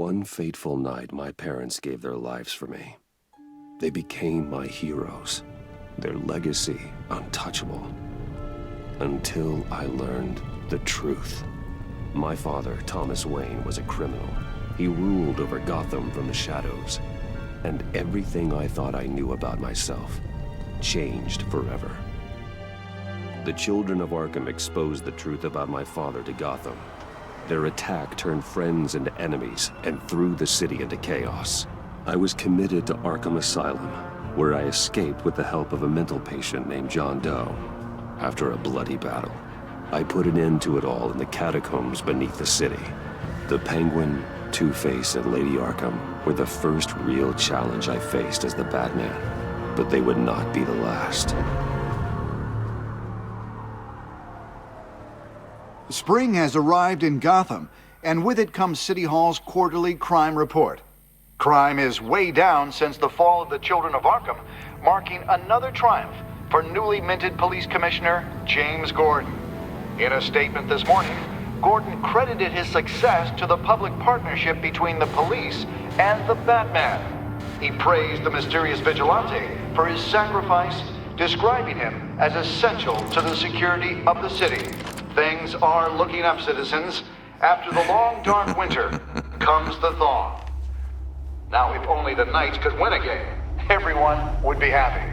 one fateful night, my parents gave their lives for me. They became my heroes, their legacy untouchable. Until I learned the truth. My father, Thomas Wayne, was a criminal. He ruled over Gotham from the shadows. And everything I thought I knew about myself changed forever. The Children of Arkham exposed the truth about my father to Gotham. Their attack turned friends into enemies and threw the city into chaos. I was committed to Arkham Asylum, where I escaped with the help of a mental patient named John Doe. After a bloody battle, I put an end to it all in the catacombs beneath the city. The Penguin, Two-Face, and Lady Arkham were the first real challenge I faced as the Batman, but they would not be the last. Spring has arrived in Gotham, and with it comes City Hall's quarterly crime report. Crime is way down since the fall of the Children of Arkham, marking another triumph for newly minted Police Commissioner James Gordon. In a statement this morning, Gordon credited his success to the public partnership between the police and the Batman. He praised the mysterious vigilante for his sacrifice, describing him as essential to the security of the city. Things are looking up, citizens. After the long, dark winter comes the thaw. Now, if only the Knights could win again, everyone would be happy.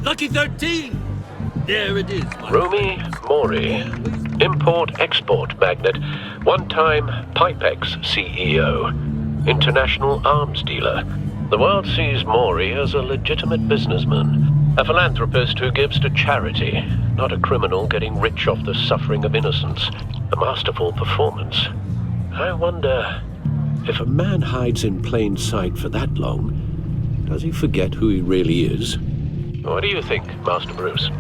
Lucky 13! There it is, Rumi Mori, import-export magnate, one-time Pipex CEO, international arms dealer. The world sees Mori as a legitimate businessman, a philanthropist who gives to charity, not a criminal getting rich off the suffering of innocence. A masterful performance. I wonder, if a man hides in plain sight for that long, does he forget who he really is? What do you think, Master Bruce?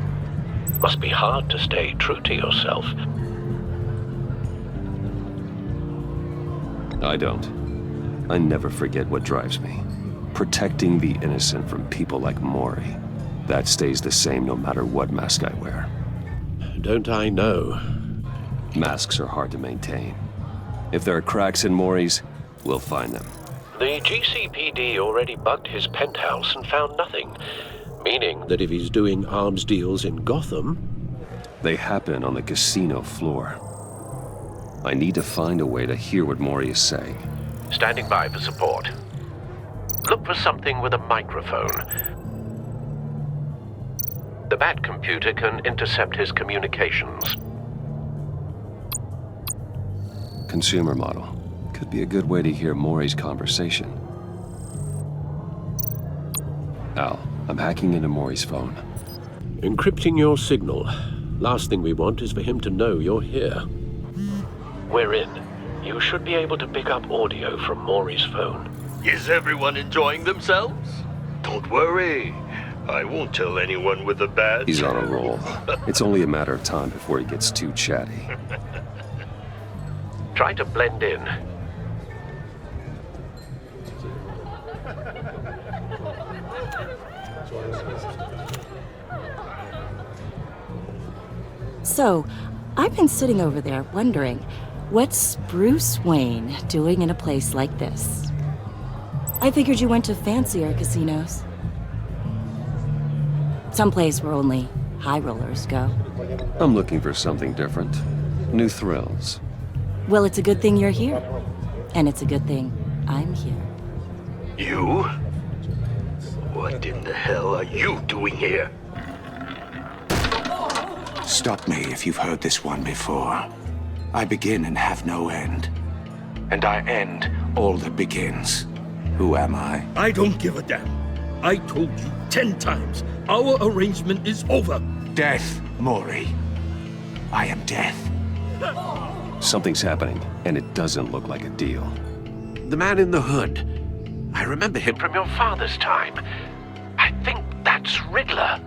Must be hard to stay true to yourself. I don't. I never forget what drives me. Protecting the innocent from people like Mori. That stays the same no matter what mask I wear. Don't I know? Masks are hard to maintain. If there are cracks in Mori's, we'll find them. The GCPD already bugged his penthouse and found nothing. Meaning that if he's doing arms deals in Gotham... They happen on the casino floor. I need to find a way to hear what Mori is saying. Standing by for support. Look for something with a microphone. The Bat computer can intercept his communications. Consumer model. Could be a good way to hear Mori's conversation. Al, I'm hacking into Mori's phone. Encrypting your signal. Last thing we want is for him to know you're here. We're in. You should be able to pick up audio from Mori's phone. Is everyone enjoying themselves? Don't worry. I won't tell anyone with a bat. He's on a roll. It's only a matter of time before he gets too chatty. Try to blend in. So, I've been sitting over there wondering, what's Bruce Wayne doing in a place like this? I figured you went to fancier casinos. Someplace where only high rollers go. I'm looking for something different. New thrills. Well, it's a good thing you're here. And it's a good thing I'm here. You? What in the hell are you doing here? Stop me if you've heard this one before. I begin and have no end. And I end all that begins. Who am I? I don't give a damn. I told you 10 times. Our arrangement is over. Death, Mori. I am death. Something's happening, and it doesn't look like a deal. The man in the hood. I remember him from your father's time. I think that's Riddler.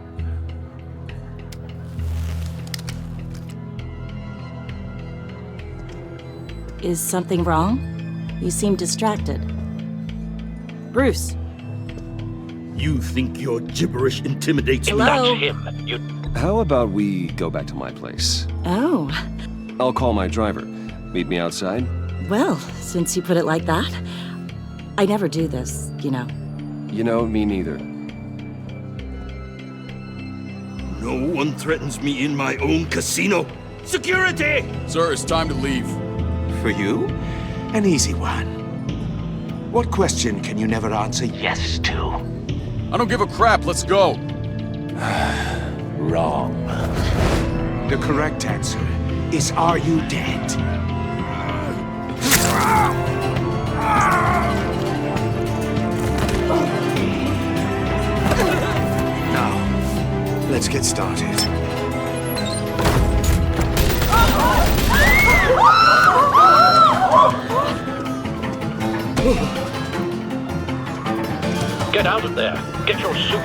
Is something wrong? You seem distracted. Bruce. You think your gibberish intimidates me? Hello? That's him. You... How about we go back to my place? Oh, I'll call my driver. Meet me outside? well, since you put it like that, I never do this, you know. You know, me neither. No one threatens me in my own casino. Security! Sir, it's time to leave. For you? An easy one. What question can you never answer yes to? I don't give a crap, let's go. Wrong. The correct answer is, are you dead? Now, let's get started. Get out of there. Get your suit.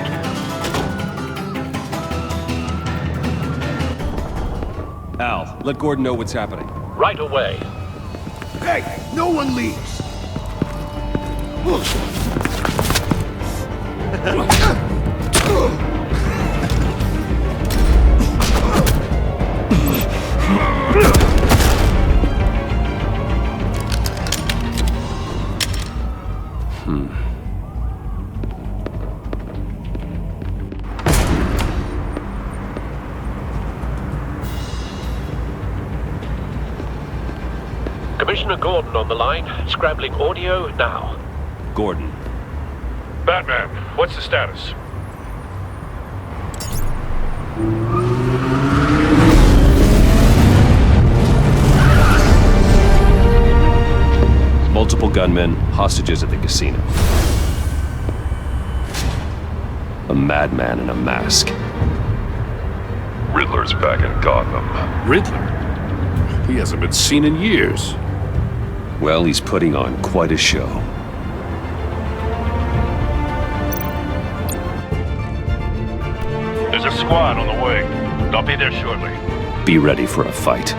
Al, let Gordon know what's happening. Right away. Hey, no one leaves! Commissioner Gordon on the line. Scrabbling audio now. Gordon. Batman, what's the status? Multiple gunmen, hostages at the casino. A madman in a mask. Riddler's back in Gotham. Riddler? He hasn't been seen in years. Well, he's putting on quite a show. There's a squad on the way. I'll be there shortly. Be ready for a fight.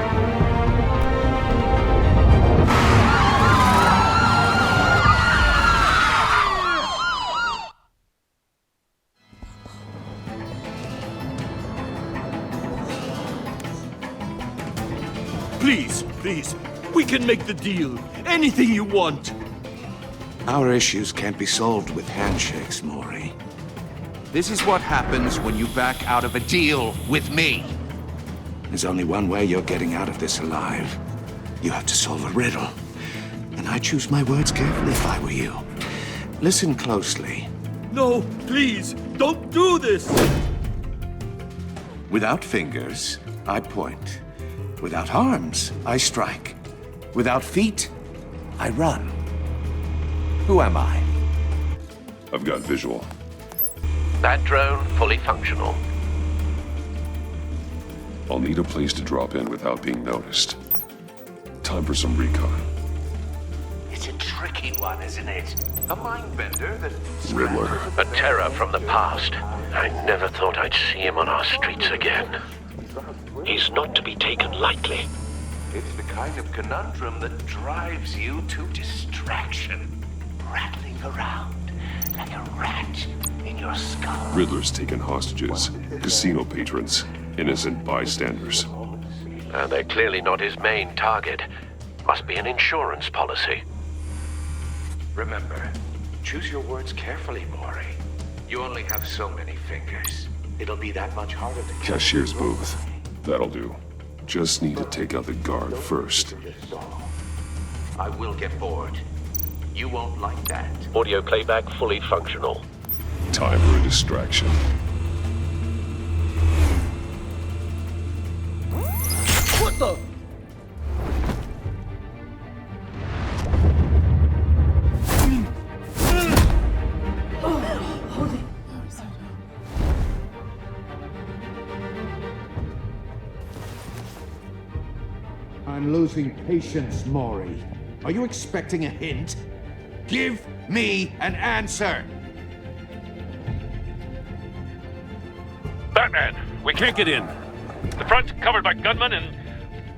Please, please. We can make the deal. Anything you want. Our issues can't be solved with handshakes, Mori. This is what happens when you back out of a deal with me. There's only one way you're getting out of this alive. You have to solve a riddle. And I choose my words carefully if I were you. Listen closely. No, please, don't do this. Without fingers, I point. Without arms, I strike. Without feet, I run. Who am I? I've got visual. That drone fully functional. I'll need a place to drop in without being noticed. Time for some recon. It's a tricky one, isn't it? A mind bender that... Riddler. A terror from the past. I never thought I'd see him on our streets again. He's not to be taken lightly. It's the kind of conundrum that drives you to distraction. Rattling around like a rat in your skull. Riddler's taken hostages. Casino patrons. Innocent bystanders. And they're clearly not his main target. Must be an insurance policy. Remember, choose your words carefully, Mori. You only have so many fingers. It'll be that much harder to kill. Cashier's booth. That'll do. Just need to take out the guard first. I will get bored. You won't like that. Audio playback fully functional. Time for a distraction. What the? I'm losing patience, Mori. Are you expecting a hint? Give me an answer! Batman! We can't get in. The front's covered by gunmen and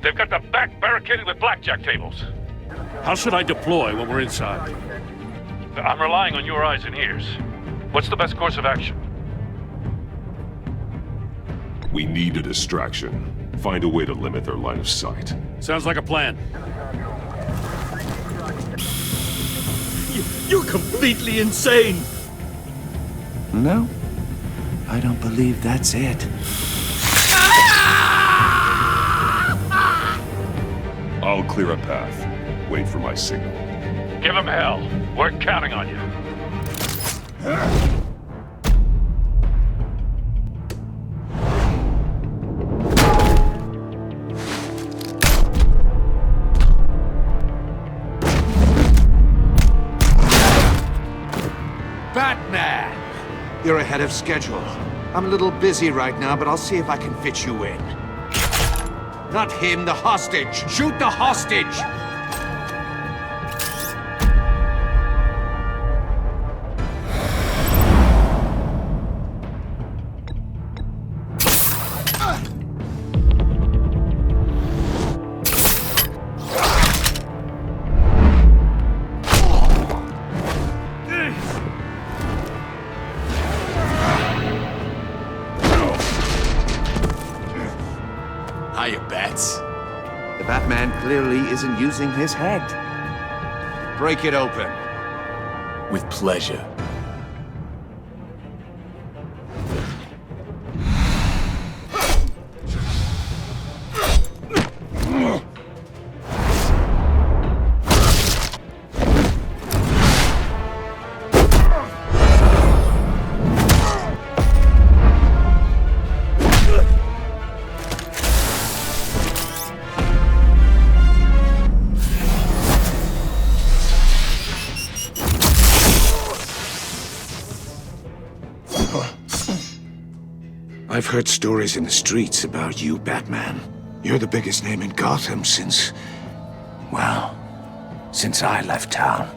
they've got the back barricaded with blackjack tables. How should I deploy when we're inside? I'm relying on your eyes and ears. What's the best course of action? We need a distraction. Find a way to limit their line of sight. Sounds like a plan. You're completely insane! No, I don't believe that's it. I'll clear a path. Wait for my signal. Give him hell. We're counting on you. Batman! You're ahead of schedule. I'm a little busy right now, but I'll see if I can fit you in. Not him, the hostage! Shoot the hostage! Hiya, Bats. The Batman clearly isn't using his head. Break it open. With pleasure. I've heard stories in the streets about you, Batman. You're the biggest name in Gotham since... well, since I left town.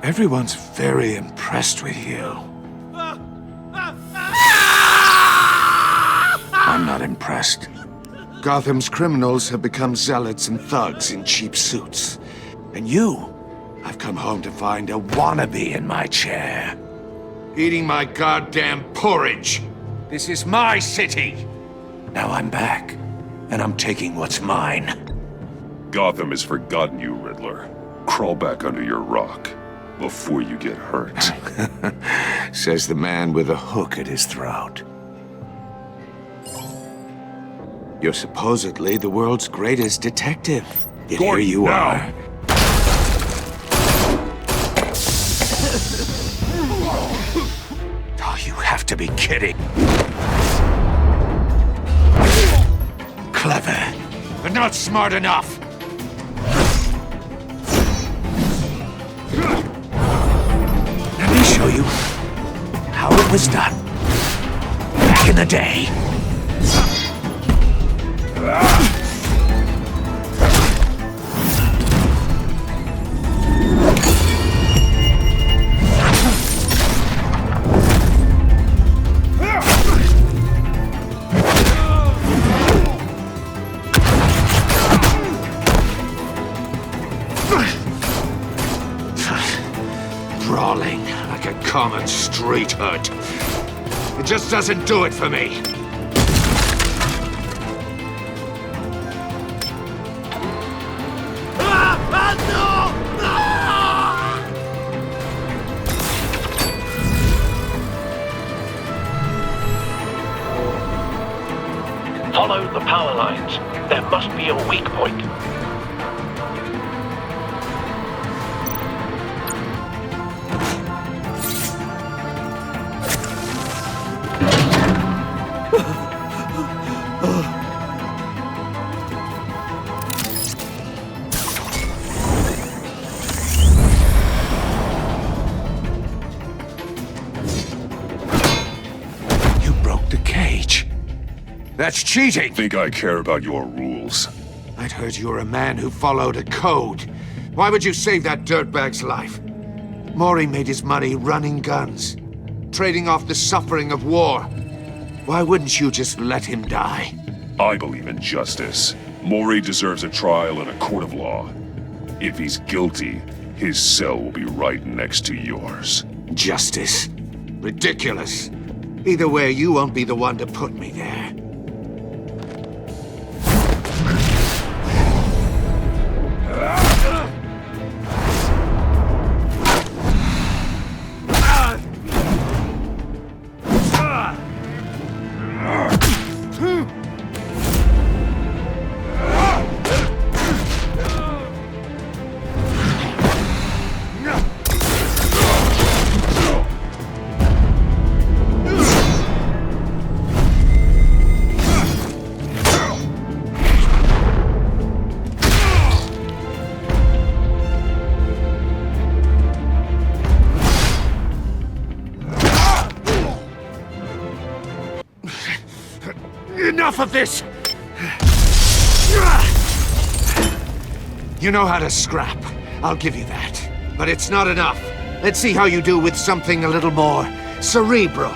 Everyone's very impressed with you. I'm not impressed. Gotham's criminals have become zealots and thugs in cheap suits. And you, I've come home to find a wannabe in my chair. Eating my goddamn porridge. This is my city! Now I'm back, and I'm taking what's mine. Gotham has forgotten you, Riddler. Crawl back under your rock before you get hurt. Says the man with a hook at his throat. You're supposedly the world's greatest detective. Yet here you are. Oh, you have to be kidding. Clever, but not smart enough. Let me show you how it was done back in the day. Brawling like a common street hood. It just doesn't do it for me. Follow the power lines. There must be a weak point. You broke the cage. That's cheating! Think I care about your rules? I'd heard you were a man who followed a code. Why would you save that dirtbag's life? Mori made his money running guns, trading off the suffering of war. Why wouldn't you just let him die? I believe in justice. Mori deserves a trial in a court of law. If he's guilty, his cell will be right next to yours. Justice. Ridiculous. Either way, you won't be the one to put me there. Enough of this! You know how to scrap. I'll give you that. But it's not enough. Let's see how you do with something a little more cerebral.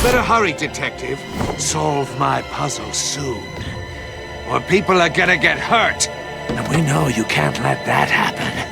Better hurry, detective. Solve my puzzle soon. Or people are gonna get hurt. And we know you can't let that happen.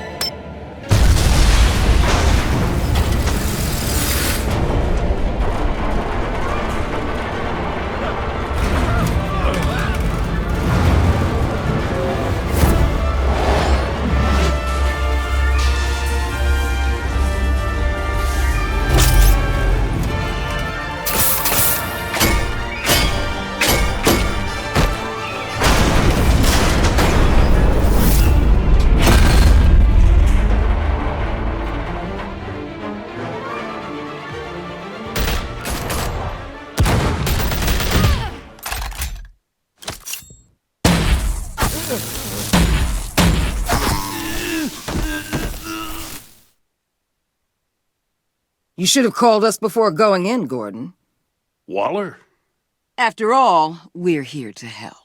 You should have called us before going in, Gordon. Waller? After all, we're here to help.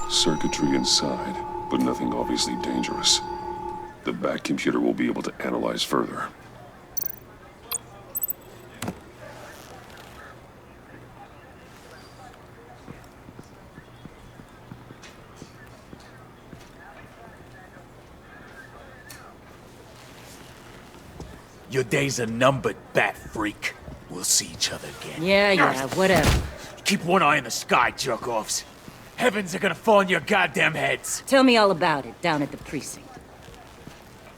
Circuitry inside, but nothing obviously dangerous. The back computer will be able to analyze further. Your days are numbered, bat freak. We'll see each other again. Yeah, whatever. Keep one eye in the sky, jerk-offs. Heavens are gonna fall on your goddamn heads. Tell me all about it down at the precinct.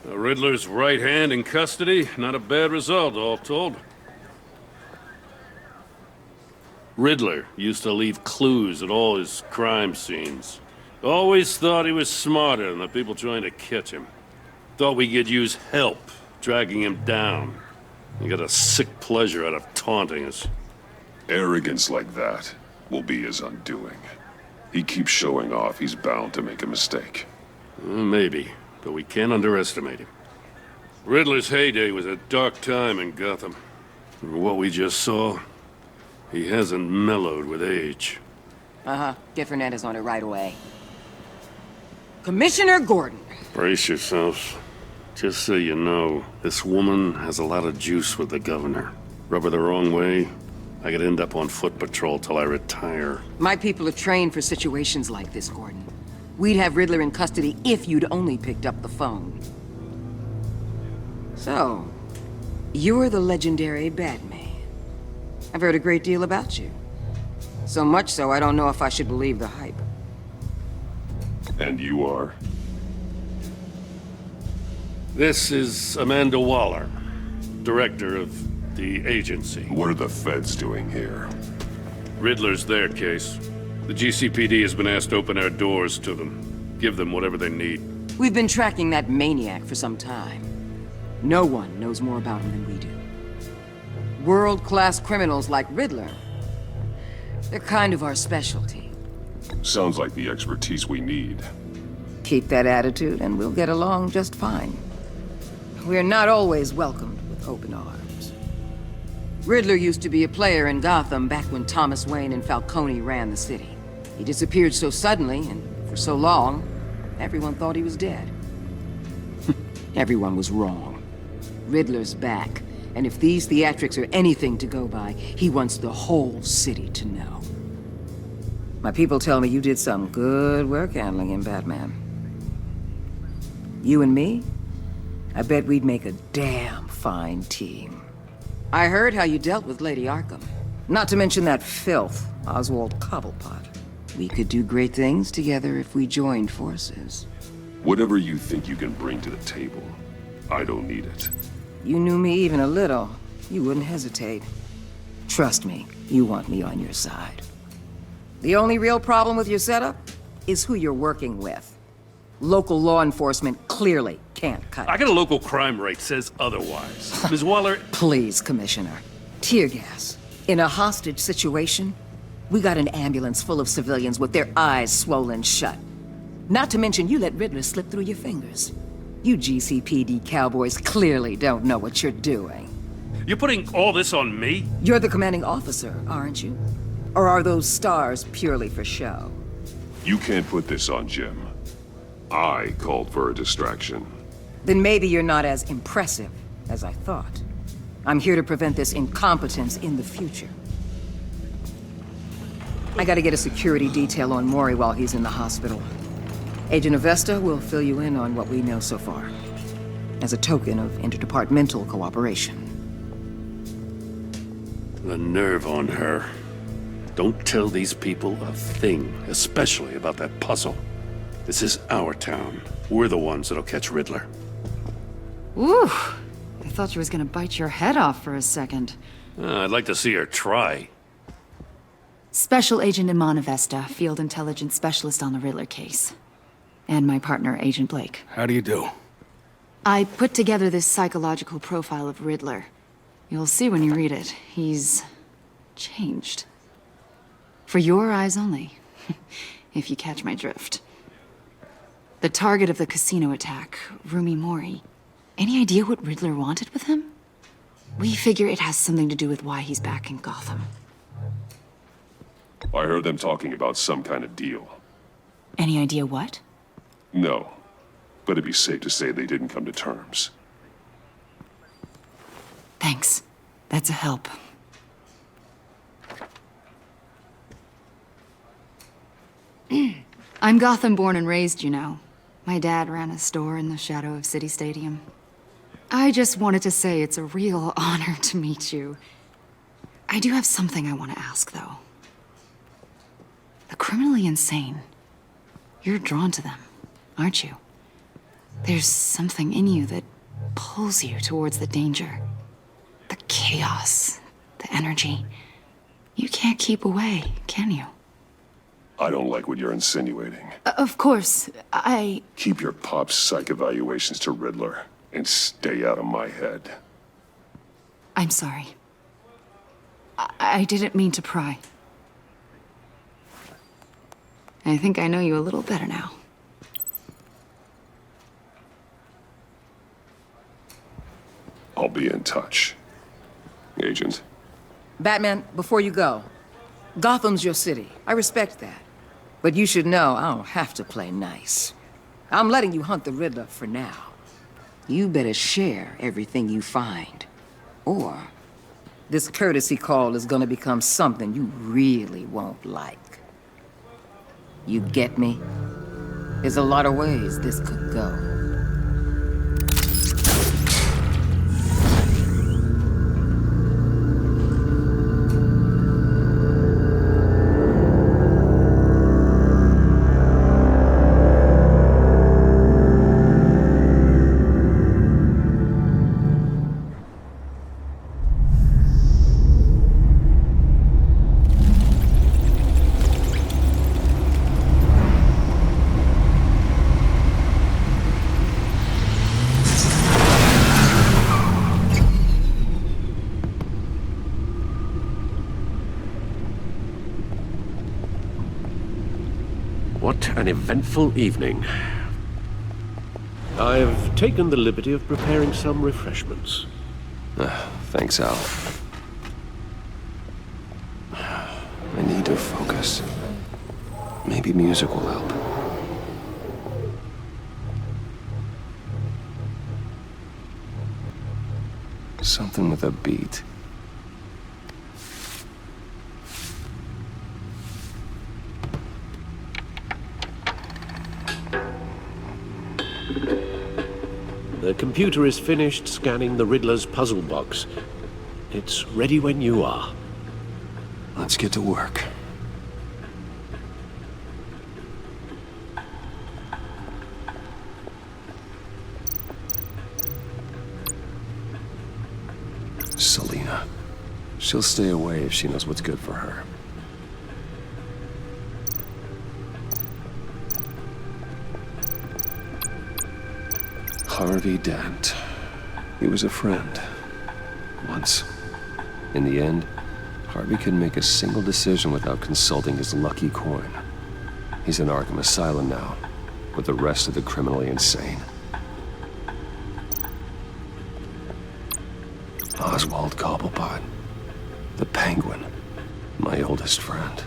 The Riddler's right hand in custody. Not a bad result, all told. Riddler used to leave clues at all his crime scenes. Always thought he was smarter than the people trying to catch him. Thought we could use help, dragging him down. He got a sick pleasure out of taunting us. Arrogance like that will be his undoing. He keeps showing off, he's bound to make a mistake. Maybe, but we can't underestimate him. Riddler's heyday was a dark time in Gotham. From what we just saw, he hasn't mellowed with age. Get Fernandez on it right away. Commissioner Gordon. Brace yourselves. Just so you know, this woman has a lot of juice with the governor. Rub her the wrong way, I could end up on foot patrol till I retire. My people are trained for situations like this, Gordon. We'd have Riddler in custody if you'd only picked up the phone. So, you're the legendary Batman. I've heard a great deal about you. So much so, I don't know if I should believe the hype. And you are? This is Amanda Waller, director of the agency. What are the feds doing here? Riddler's their case. The GCPD has been asked to open our doors to them. Give them whatever they need. We've been tracking that maniac for some time. No one knows more about him than we do. World-class criminals like Riddler. They're kind of our specialty. Sounds like the expertise we need. Keep that attitude and we'll get along just fine. We're not always welcomed with open arms. Riddler used to be a player in Gotham back when Thomas Wayne and Falcone ran the city. He disappeared so suddenly and for so long, everyone thought he was dead. Everyone was wrong. Riddler's back, and if these theatrics are anything to go by, he wants the whole city to know. My people tell me you did some good work handling him, Batman. You and me? I bet we'd make a damn fine team. I heard how you dealt with Lady Arkham. Not to mention that filth, Oswald Cobblepot. We could do great things together if we joined forces. Whatever you think you can bring to the table, I don't need it. You knew me even a little, you wouldn't hesitate. Trust me, you want me on your side. The only real problem with your setup is who you're working with. Local law enforcement clearly can't cut it. I got a local crime rate says otherwise. Ms. Waller... Please, Commissioner. Tear gas. In a hostage situation, we got an ambulance full of civilians with their eyes swollen shut. Not to mention you let Riddler slip through your fingers. You GCPD cowboys clearly don't know what you're doing. You're putting all this on me? You're the commanding officer, aren't you? Or are those stars purely for show? You can't put this on Jim. I called for a distraction. Then maybe you're not as impressive as I thought. I'm here to prevent this incompetence in the future. I gotta get a security detail on Mori while he's in the hospital. Agent Avesta will fill you in on what we know so far, as a token of interdepartmental cooperation. The nerve on her. Don't tell these people a thing, especially about that puzzle. This is our town. We're the ones that'll catch Riddler. Ooh, I thought she was gonna bite your head off for a second. I'd like to see her try. Special Agent Iman Avesta, Field Intelligence Specialist on the Riddler case. And my partner, Agent Blake. How do you do? I put together this psychological profile of Riddler. You'll see when you read it. He's... changed. For your eyes only, if you catch my drift. The target of the casino attack, Rumi Mori. Any idea what Riddler wanted with him? We figure it has something to do with why he's back in Gotham. I heard them talking about some kind of deal. Any idea what? No, but it'd be safe to say they didn't come to terms. Thanks. That's a help. I'm Gotham born and raised, you know. My dad ran a store in the shadow of City Stadium. I just wanted to say it's a real honor to meet you. I do have something I want to ask, though. The criminally insane. You're drawn to them, aren't you? There's something in you that pulls you towards the danger. The chaos, the energy. You can't keep away, can you? I don't like what you're insinuating. Of course, Keep your pop's psych evaluations to Riddler, and stay out of my head. I'm sorry. I didn't mean to pry. I think I know you a little better now. I'll be in touch. Agent. Batman, before you go, Gotham's your city. I respect that. But you should know I don't have to play nice. I'm letting you hunt the Riddler for now. You better share everything you find. Or this courtesy call is gonna become something you really won't like. You get me? There's a lot of ways this could go. What an eventful evening. I've taken the liberty of preparing some refreshments. Thanks, Al. to focus. Maybe music will help. Something with a beat. The computer is finished scanning the Riddler's puzzle box. It's ready when you are. Let's get to work. Selina. She'll stay away if she knows what's good for her. Harvey Dent. He was a friend. Once. In the end, Harvey couldn't make a single decision without consulting his lucky coin. He's in Arkham Asylum now, with the rest of the criminally insane. Oswald Cobblepot. The Penguin. My oldest friend.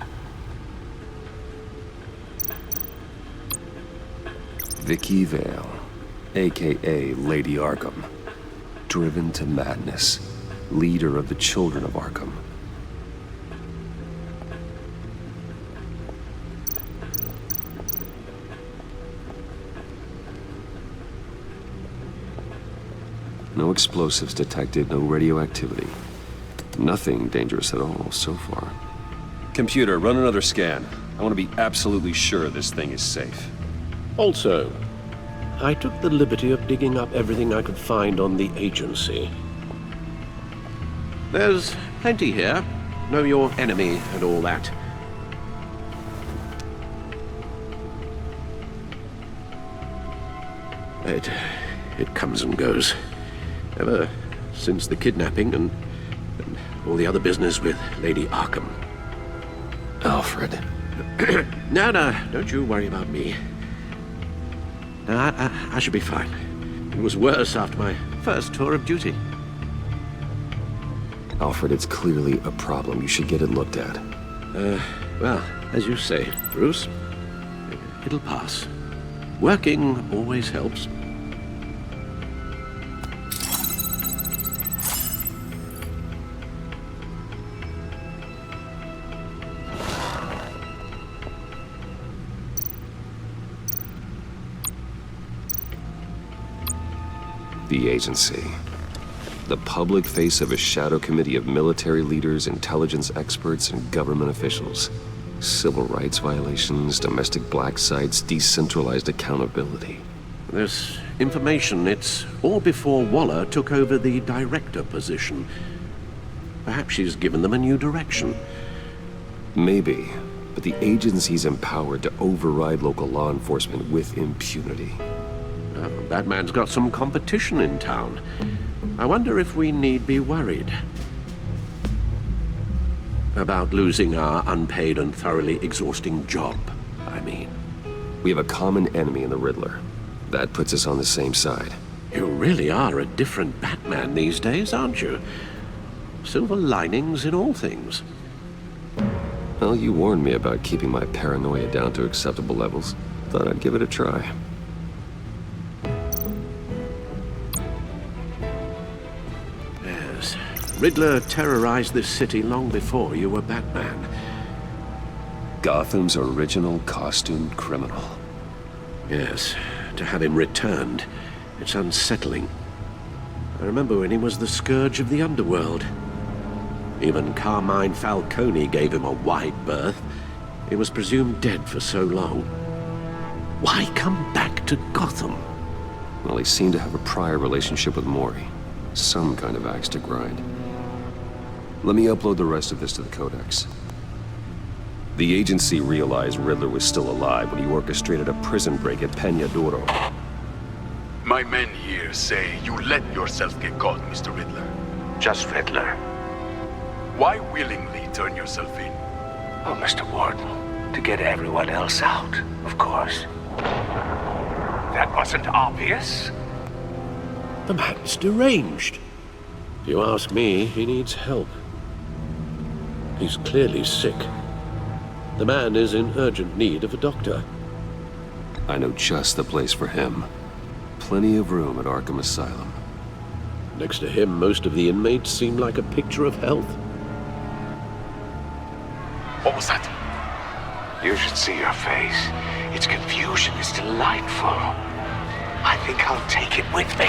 Vicky Vale, a.k.a. Lady Arkham. Driven to madness. Leader of the Children of Arkham. No explosives detected, no radioactivity. Nothing dangerous at all so far. Computer, run another scan. I want to be absolutely sure this thing is safe. Also, I took the liberty of digging up everything I could find on the agency. There's plenty here. Know your enemy and all that. It comes and goes. Ever since the kidnapping and all the other business with Lady Arkham. Alfred. No, don't you worry about me. No, I should be fine. It was worse after my first tour of duty. Alfred, it's clearly a problem. You should get it looked at. Well, as you say, Bruce, it'll pass. Working always helps. The agency. The public face of a shadow committee of military leaders, intelligence experts, and government officials. Civil rights violations, domestic black sites, decentralized accountability. This information, it's all before Waller took over the director position. Perhaps she's given them a new direction. Maybe, but the agency's empowered to override local law enforcement with impunity. Batman's got some competition in town. I wonder if we need be worried about losing our unpaid and thoroughly exhausting job, I mean. We have a common enemy in the Riddler. That puts us on the same side. You really are a different Batman these days, aren't you? Silver linings in all things. Well, you warned me about keeping my paranoia down to acceptable levels. Thought I'd give it a try. Riddler terrorized this city long before you were Batman. Gotham's original costumed criminal. Yes, to have him returned, it's unsettling. I remember when he was the scourge of the underworld. Even Carmine Falcone gave him a wide berth. He was presumed dead for so long. Why come back to Gotham? Well, he seemed to have a prior relationship with Mori. Some kind of axe to grind. Let me upload the rest of this to the Codex. The agency realized Riddler was still alive when he orchestrated a prison break at Peña Duro. My men here say you let yourself get caught, Mr. Riddler. Just Riddler. Why willingly turn yourself in? Oh, Mr. Warden, to get everyone else out, of course. That wasn't obvious. The man's deranged. If you ask me, he needs help. He's clearly sick. The man is in urgent need of a doctor. I know just the place for him. Plenty of room at Arkham Asylum. Next to him, most of the inmates seem like a picture of health. What was that? You should see your face. Its confusion is delightful. I think I'll take it with me.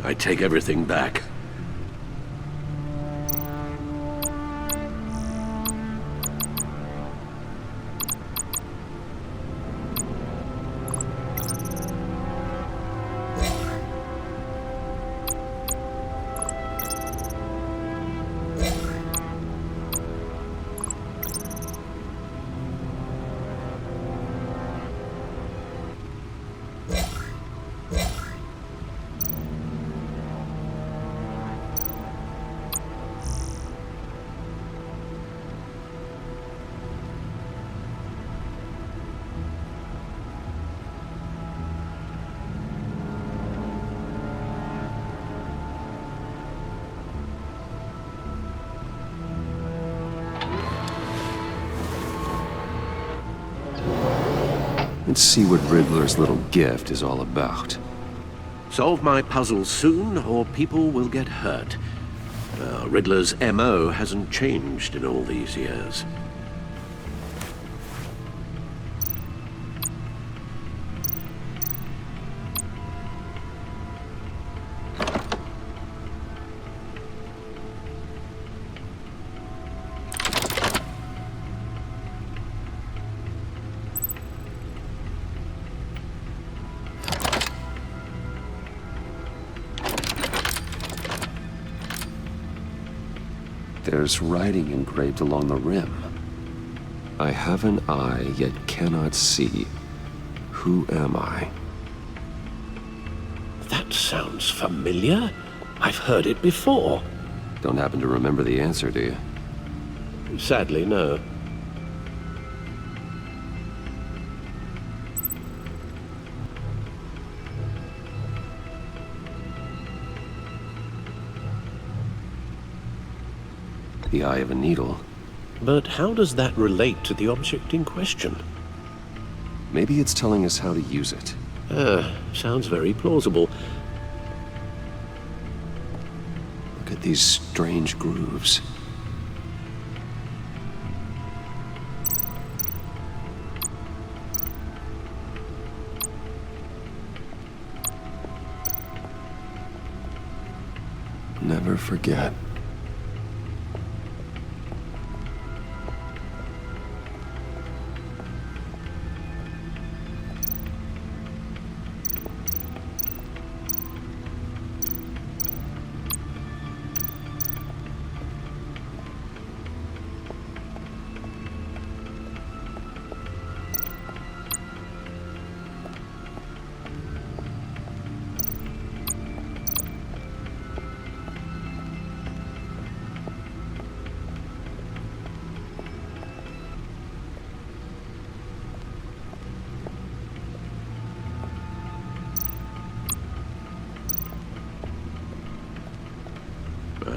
I take everything back. Let's see what Riddler's little gift is all about. Solve my puzzle soon, or people will get hurt. Riddler's MO hasn't changed in all these years. There's writing engraved along the rim. I have an eye, yet cannot see. Who am I? That sounds familiar. I've heard it before. Don't happen to remember the answer, do you? Sadly, no. The eye of a needle. But how does that relate to the object in question? Maybe it's telling us how to use it. Sounds very plausible. Look at these strange grooves. Never forget.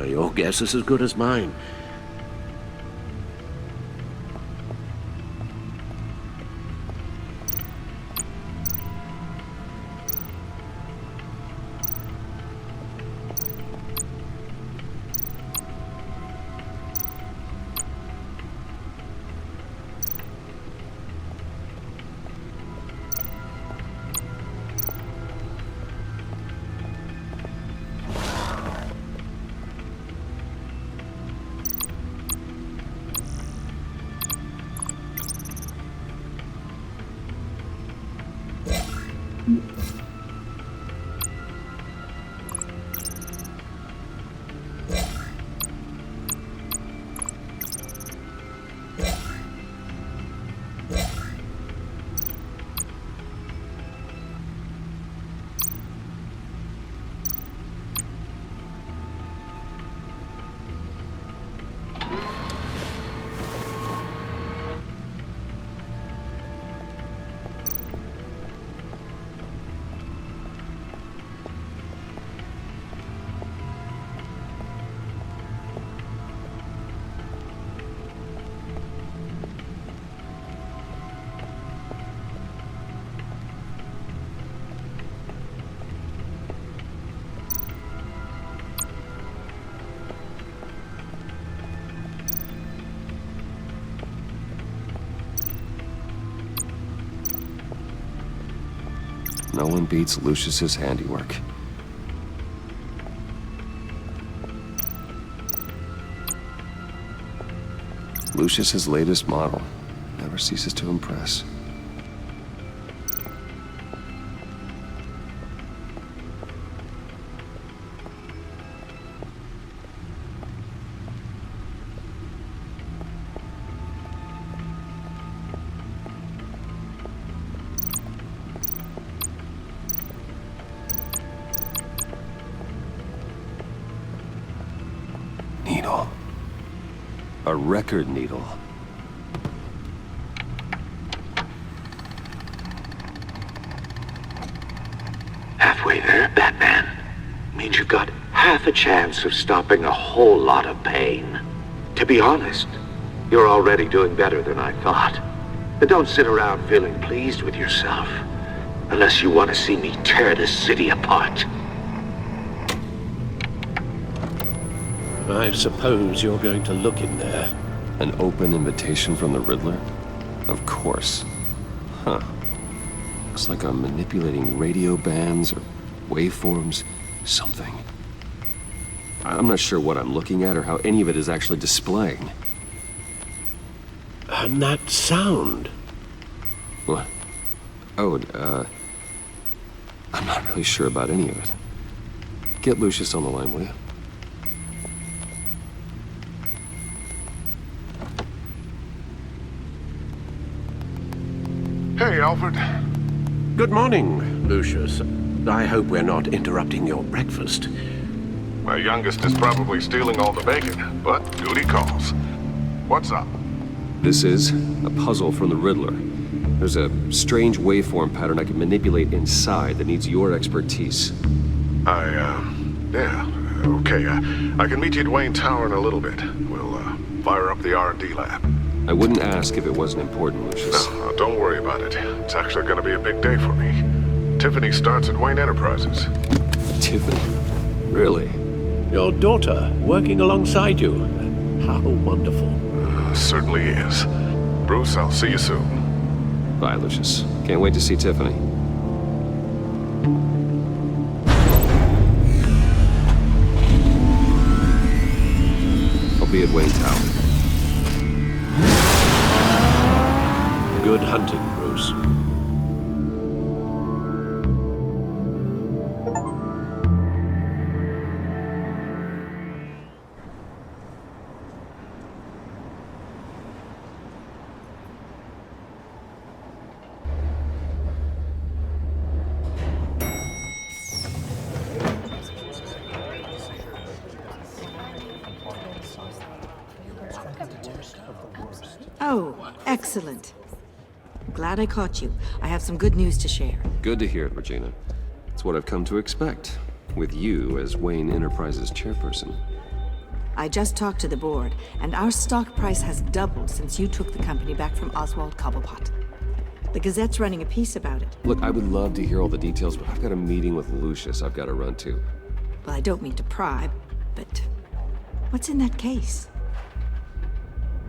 Your guess is as good as mine. No one beats Lucius's handiwork. Lucius's latest model never ceases to impress. Needle. A record needle. Halfway there, Batman. Means you've got half a chance of stopping a whole lot of pain. To be honest, you're already doing better than I thought. But don't sit around feeling pleased with yourself. Unless you want to see me tear this city apart. I suppose you're going to look in there. An open invitation from the Riddler? Of course. Huh. Looks like I'm manipulating radio bands or waveforms, something. I'm not sure what I'm looking at or how any of it is actually displaying. And that sound? What? Oh, I'm not really sure about any of it. Get Lucius on the line, will you? Hey, Alfred. Good morning, Lucius. I hope we're not interrupting your breakfast. My youngest is probably stealing all the bacon, but duty calls. What's up? This is a puzzle from the Riddler. There's a strange waveform pattern I can manipulate inside that needs your expertise. Yeah, okay. I can meet you at Wayne Tower in a little bit. We'll, fire up the R&D lab. I wouldn't ask if it wasn't important, Lucius. No, don't worry about it. It's actually gonna be a big day for me. Tiffany starts at Wayne Enterprises. Tiffany? Really? Your daughter working alongside you. How wonderful. Certainly is. Bruce, I'll see you soon. Bye, Lucius. Can't wait to see Tiffany. I'll be at Wayne Tower. Good hunting, Bruce. Oh, excellent. Glad I caught you. I have some good news to share. Good to hear it, Regina. It's what I've come to expect, with you as Wayne Enterprises chairperson. I just talked to the board, and our stock price has doubled since you took the company back from Oswald Cobblepot. The Gazette's running a piece about it. Look, I would love to hear all the details, but I've got a meeting with Lucius I've got to run to. Well, I don't mean to pry, but what's in that case?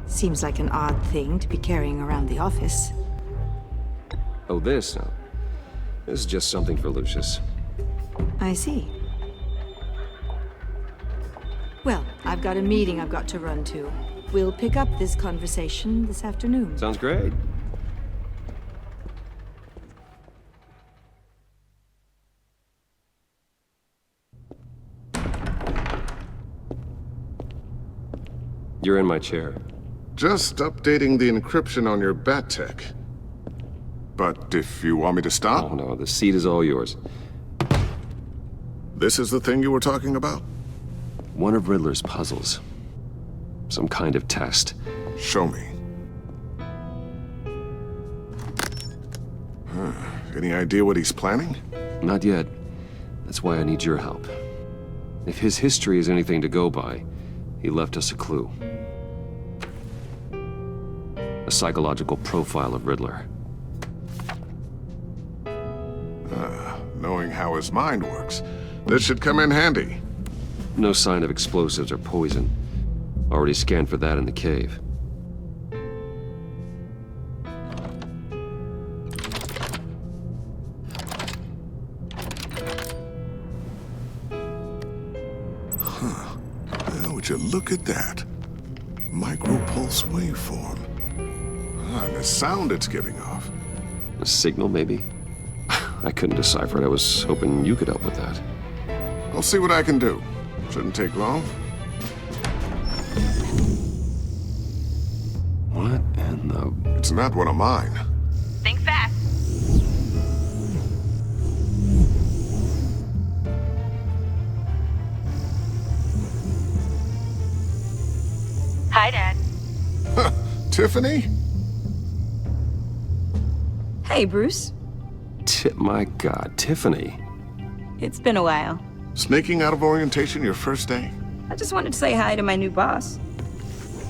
Seems like an odd thing to be carrying around the office. Oh, this? No. This is just something for Lucius. I see. Well, I've got a meeting I've got to run to. We'll pick up this conversation this afternoon. Sounds great. You're in my chair. Just updating the encryption on your bat tech. But if you want me to stop? Oh, no, the seat is all yours. This is the thing you were talking about? One of Riddler's puzzles. Some kind of test. Show me. Any idea what he's planning? Not yet. That's why I need your help. If his history is anything to go by, he left us a clue. A psychological profile of Riddler. Knowing how his mind works, this should come in handy. No sign of explosives or poison. Already scanned for that in the cave. Would you look at that? Micropulse waveform. And the sound it's giving off. A signal, maybe? I couldn't decipher it. I was hoping you could help with that. I'll see what I can do. Shouldn't take long. What in the... It's not one of mine. Think fast. Hi, Dad. Tiffany? Hey, Bruce. My God, Tiffany. It's been a while. Sneaking out of orientation your first day? I just wanted to say hi to my new boss.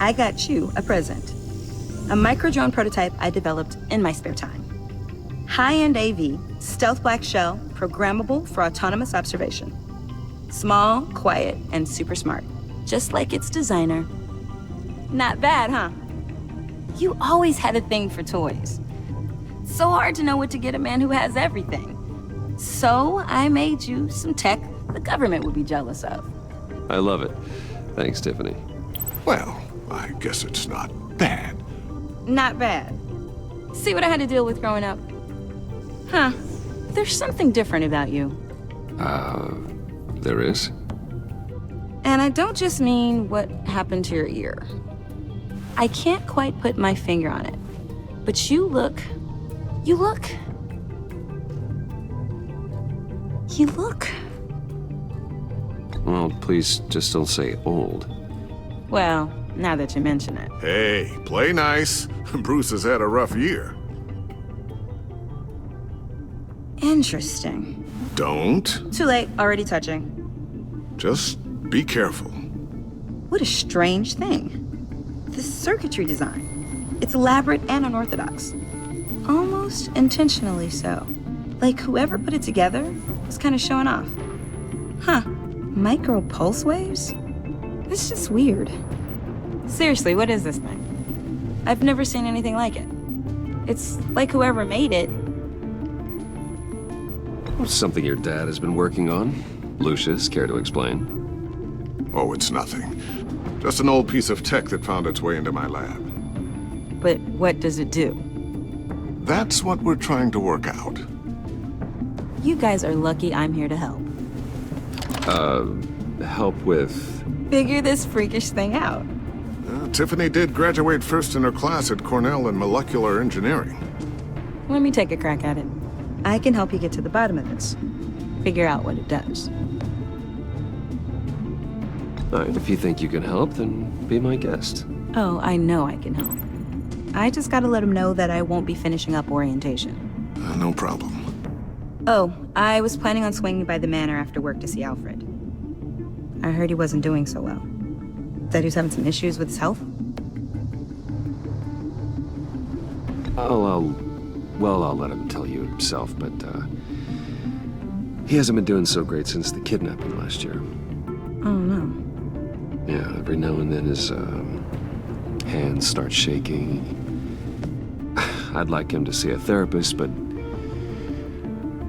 I got you a present. A micro-drone prototype I developed in my spare time. High-end AV, stealth black shell, programmable for autonomous observation. Small, quiet, and super smart. Just like its designer. Not bad, huh? You always had a thing for toys. So hard to know what to get a man who has everything. So I made you some tech the government would be jealous of. I love it. Thanks, Tiffany. Well, I guess it's not bad. Not bad. See what I had to deal with growing up? Huh. There's something different about you. There is? And I don't just mean what happened to your ear. I can't quite put my finger on it. But you look... Well, please just don't say old. Well, now that you mention it. Hey, play nice. Bruce has had a rough year. Interesting. Don't. Too late, already touching. Just be careful. What a strange thing. The circuitry design. It's elaborate and unorthodox. Almost intentionally so. Like whoever put it together was kind of showing off. Huh. Micro pulse waves? It's just weird. Seriously, what is this thing? I've never seen anything like it. It's like whoever made it. Something your dad has been working on. Lucius, care to explain? Oh, it's nothing. Just an old piece of tech that found its way into my lab. But what does it do? That's what we're trying to work out. You guys are lucky I'm here to help. Help with... Figure this freakish thing out. Tiffany did graduate first in her class at Cornell in molecular engineering. Let me take a crack at it. I can help you get to the bottom of this. Figure out what it does. All right, if you think you can help, then be my guest. Oh, I know I can help. I just gotta let him know that I won't be finishing up orientation. No problem. Oh, I was planning on swinging by the manor after work to see Alfred. I heard he wasn't doing so well. That he was having some issues with his health? I'll let him tell you himself, but, he hasn't been doing so great since the kidnapping last year. Oh, no. Yeah, every now and then his, hands start shaking. I'd like him to see a therapist, but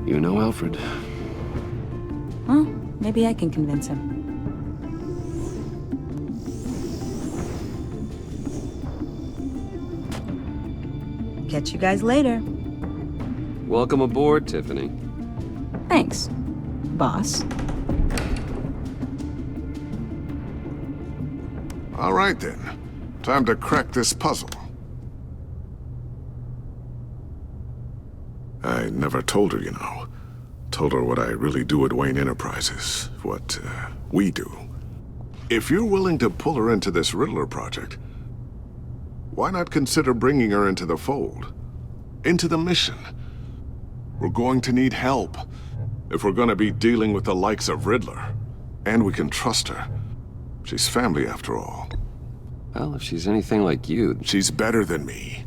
you know Alfred. Well, maybe I can convince him. Catch you guys later. Welcome aboard, Tiffany. Thanks, boss. All right then. Time to crack this puzzle. I never told her, you know. Told her what I really do at Wayne Enterprises. What, we do. If you're willing to pull her into this Riddler project, why not consider bringing her into the fold? Into the mission? We're going to need help if we're going to be dealing with the likes of Riddler. And we can trust her. She's family after all. Well, if she's anything like you... She's better than me.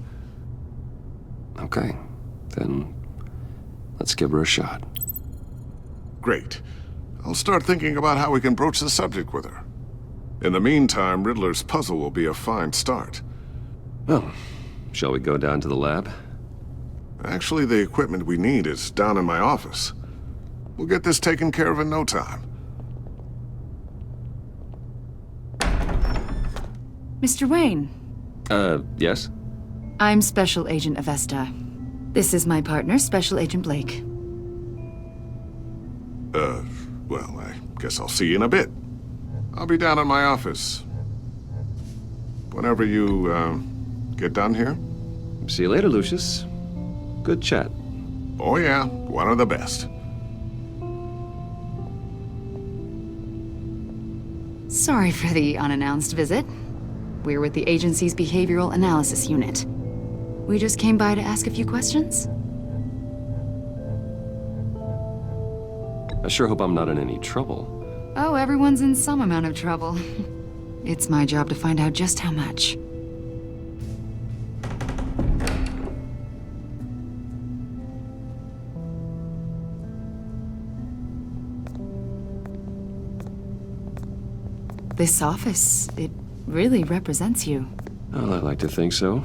Okay, then let's give her a shot. Great. I'll start thinking about how we can broach the subject with her. In the meantime, Riddler's puzzle will be a fine start. Well, shall we go down to the lab? Actually, the equipment we need is down in my office. We'll get this taken care of in no time. Mr. Wayne. Yes? I'm Special Agent Avesta. This is my partner, Special Agent Blake. Well, I guess I'll see you in a bit. I'll be down in my office. Whenever you, get done here. See you later, Lucius. Good chat. Oh yeah, one of the best. Sorry for the unannounced visit. We're with the agency's behavioral analysis unit. We just came by to ask a few questions. I sure hope I'm not in any trouble. Oh, everyone's in some amount of trouble. It's my job to find out just how much. This office, it really represents you. Well, I like to think so.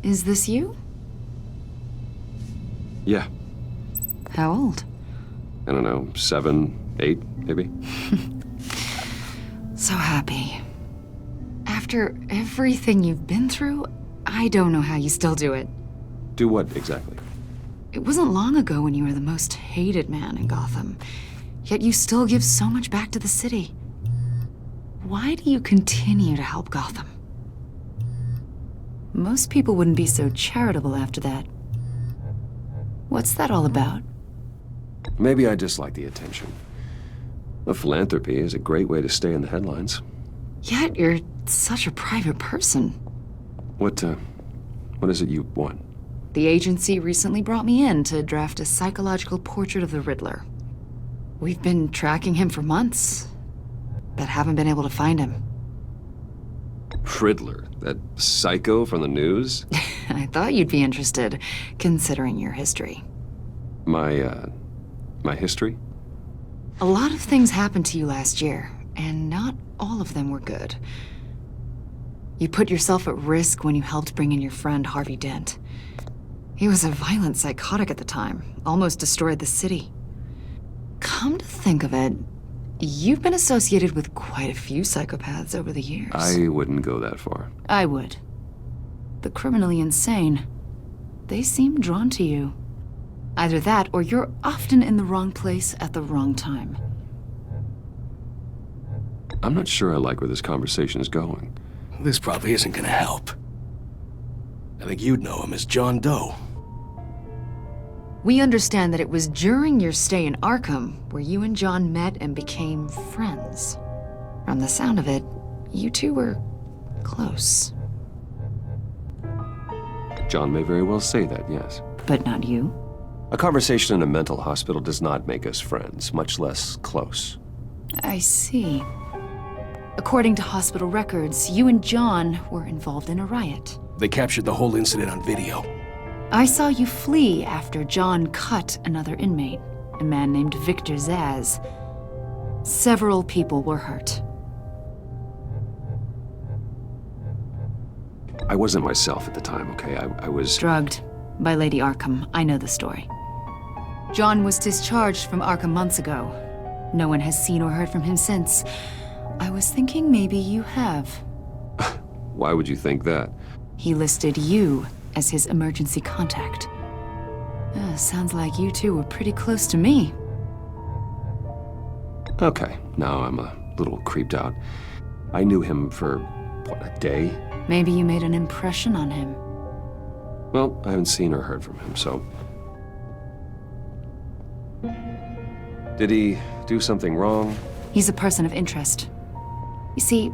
Is this you? Yeah. How old? I don't know, 7, 8, maybe? So happy. After everything you've been through, I don't know how you still do it. Do what, exactly? It wasn't long ago when you were the most hated man in Gotham, yet you still give so much back to the city. Why do you continue to help Gotham? Most people wouldn't be so charitable after that. What's that all about? Maybe I dislike the attention. The philanthropy is a great way to stay in the headlines. Yet you're such a private person. What is it you want? The agency recently brought me in to draft a psychological portrait of the Riddler. We've been tracking him for months, but haven't been able to find him. Riddler? That psycho from the news? I thought you'd be interested, considering your history. My history? A lot of things happened to you last year, and not all of them were good. You put yourself at risk when you helped bring in your friend Harvey Dent. He was a violent psychotic at the time, almost destroyed the city. Come to think of it, you've been associated with quite a few psychopaths over the years. I wouldn't go that far. I would. The criminally insane, they seem drawn to you. Either that, or you're often in the wrong place at the wrong time. I'm not sure I like where this conversation is going. This probably isn't gonna help. I think you'd know him as John Doe. We understand that it was during your stay in Arkham where you and John met and became friends. From the sound of it, you two were close. John may very well say that, yes. But not you? A conversation in a mental hospital does not make us friends, much less close. I see. According to hospital records, you and John were involved in a riot. They captured the whole incident on video. I saw you flee after John cut another inmate, a man named Victor Zaz. Several people were hurt. I wasn't myself at the time, okay? I was... Drugged by Lady Arkham. I know the story. John was discharged from Arkham months ago. No one has seen or heard from him since. I was thinking maybe you have. Why would you think that? He listed you as his emergency contact. Sounds like you two were pretty close to me. Okay, now I'm a little creeped out. I knew him for, what, a day? Maybe you made an impression on him. Well, I haven't seen or heard from him, so... Did he do something wrong? He's a person of interest. You see,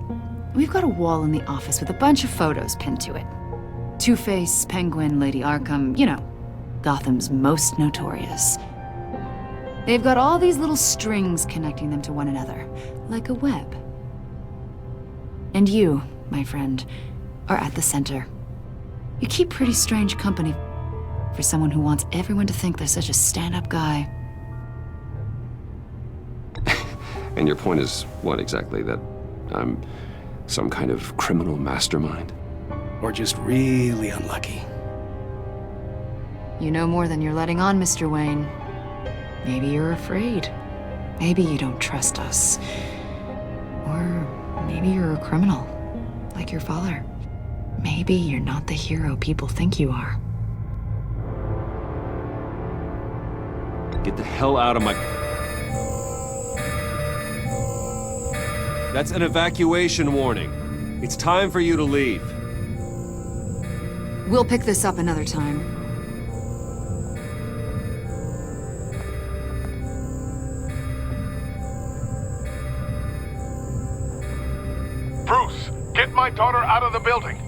we've got a wall in the office with a bunch of photos pinned to it. Two-Face, Penguin, Lady Arkham, you know, Gotham's most notorious. They've got all these little strings connecting them to one another, like a web. And you, my friend, are at the center. You keep pretty strange company for someone who wants everyone to think they're such a stand-up guy. And your point is what exactly? That I'm some kind of criminal mastermind? Or just really unlucky? You know more than you're letting on, Mr. Wayne. Maybe you're afraid. Maybe you don't trust us. Or maybe you're a criminal, like your father. Maybe you're not the hero people think you are. Get the hell out of my... That's an evacuation warning. It's time for you to leave. We'll pick this up another time. Bruce, get my daughter out of the building.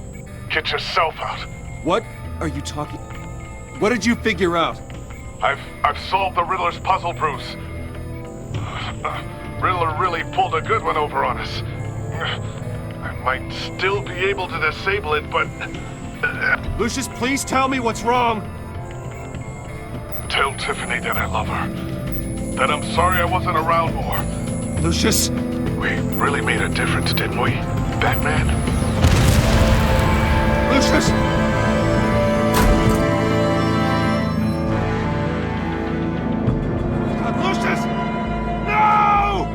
Get yourself out. What are you talking... What did you figure out? I've solved the Riddler's puzzle, Bruce. Riddler really pulled a good one over on us. I might still be able to disable it, but... Lucius, please tell me what's wrong! Tell Tiffany that I love her. That I'm sorry I wasn't around more. Lucius! We really made a difference, didn't we, Batman? Lucius! Lucius! No!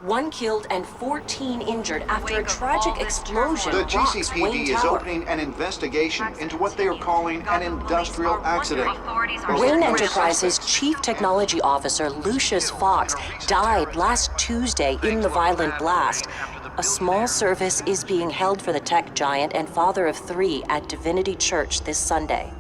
One killed and 14 injured after a tragic explosion. The rocks GCPD Wayne is Tower. opening an investigation into what they are calling an industrial accident. Wayne Enterprises' Chief Technology Officer, Lucius Fox, died last Tuesday in the violent blast. A small service is being held for the tech giant and father of 3 at Divinity Church this Sunday.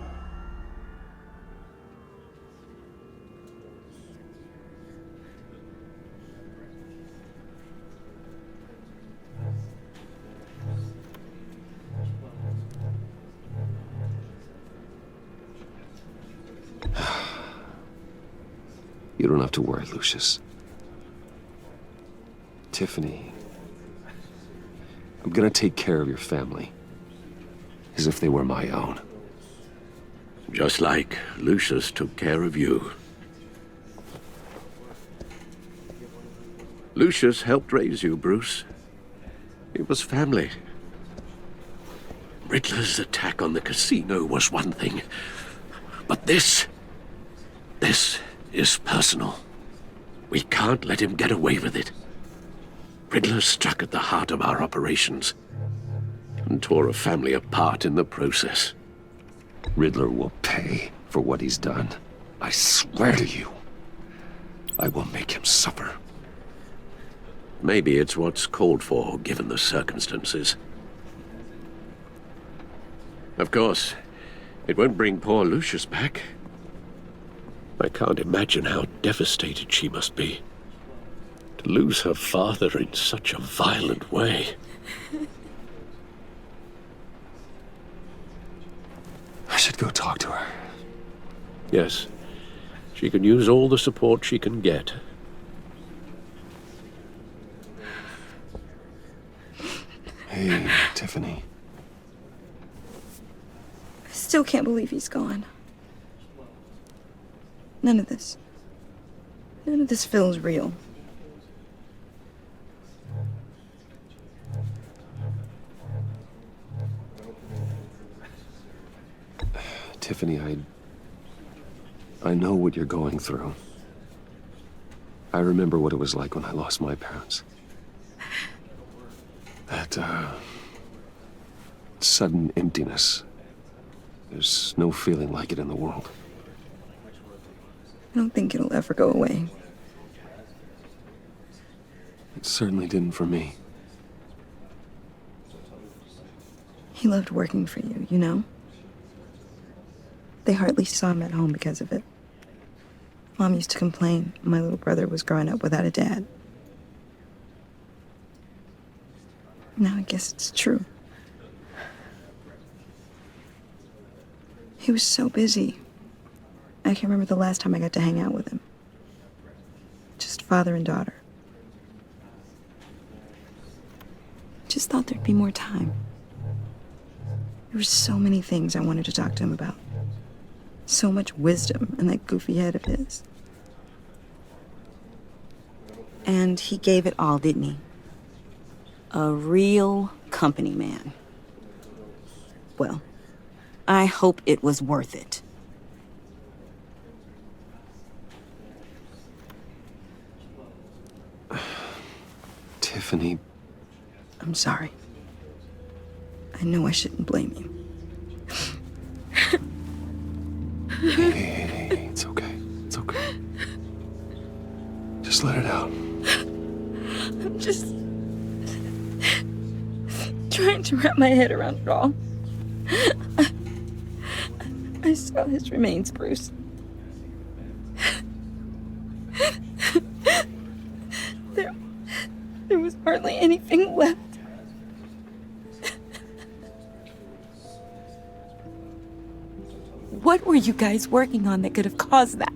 You don't have to worry, Lucius. Tiffany, I'm gonna take care of your family. As if they were my own. Just like Lucius took care of you. Lucius helped raise you, Bruce. It was family. Riddler's attack on the casino was one thing. But this is personal. We can't let him get away with it. Riddler struck at the heart of our operations and tore a family apart in the process. Riddler will pay for what he's done. I swear to you. I will make him suffer. Maybe it's what's called for, given the circumstances. Of course, it won't bring poor Lucius back. I can't imagine how devastated she must be. To lose her father in such a violent way. I should go talk to her. Yes, she can use all the support she can get. Hey, Tiffany. I still can't believe he's gone. None of this feels real. Tiffany, I know what you're going through. I remember what it was like when I lost my parents. That, sudden emptiness. There's no feeling like it in the world. I don't think it'll ever go away. It certainly didn't for me. He loved working for you, you know? They hardly saw him at home because of it. Mom used to complain my little brother was growing up without a dad. Now I guess it's true. He was so busy. I can't remember the last time I got to hang out with him. Just father and daughter. Just thought there'd be more time. There were so many things I wanted to talk to him about. So much wisdom in that goofy head of his. And he gave it all, didn't he? A real company man. Well, I hope it was worth it. Tiffany, I'm sorry. I know I shouldn't blame you. Hey, it's okay. It's okay. Just let it out. I'm just trying to wrap my head around it all. I saw his remains, Bruce. There was hardly anything left. What were you guys working on that could have caused that?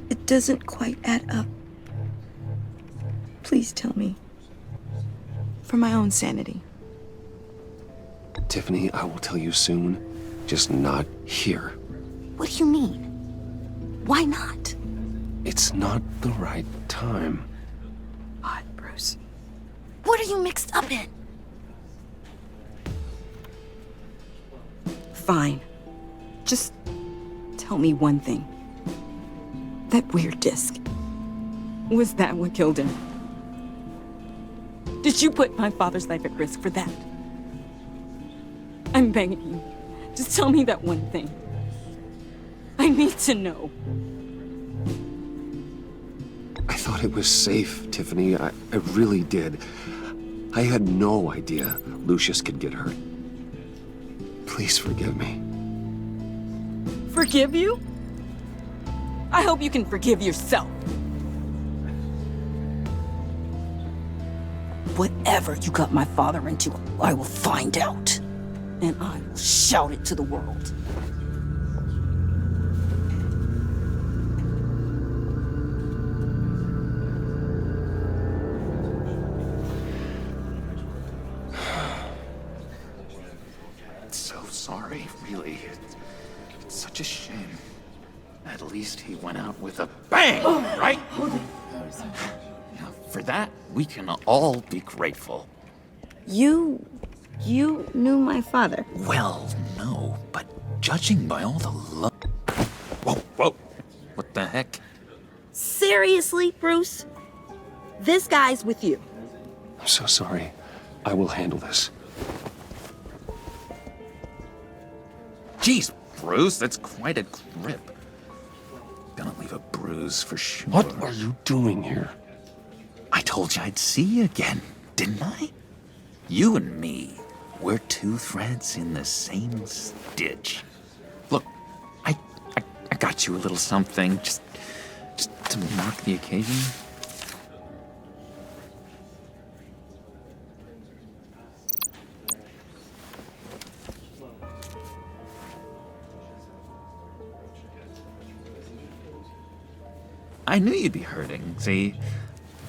It doesn't quite add up. Please tell me. For my own sanity. Tiffany, I will tell you soon. Just not here. What do you mean? Why not? It's not the right time. God, Bruce. What are you mixed up in? Fine. Just tell me one thing. That weird disc. Was that what killed him? Did you put my father's life at risk for that? I'm begging you. Just tell me that one thing. I need to know. I thought it was safe, Tiffany. I really did. I had no idea Lucius could get hurt. Please forgive me. Forgive you? I hope you can forgive yourself. Whatever you got my father into, I will find out. And I will shout it to the world. So sorry, really. It's such a shame. At least he went out with a bang, right? Now, for that, we can all be grateful. You knew my father? Well, no, but judging by all the love... Whoa. What the heck? Seriously, Bruce? This guy's with you. I'm so sorry. I will handle this. Jeez, Bruce, that's quite a grip. Gonna leave a bruise for sure. What are you doing here? I told you I'd see you again, didn't I? You and me, we're two threads in the same stitch. Look, I got you a little something, just to mark the occasion. I knew you'd be hurting, see?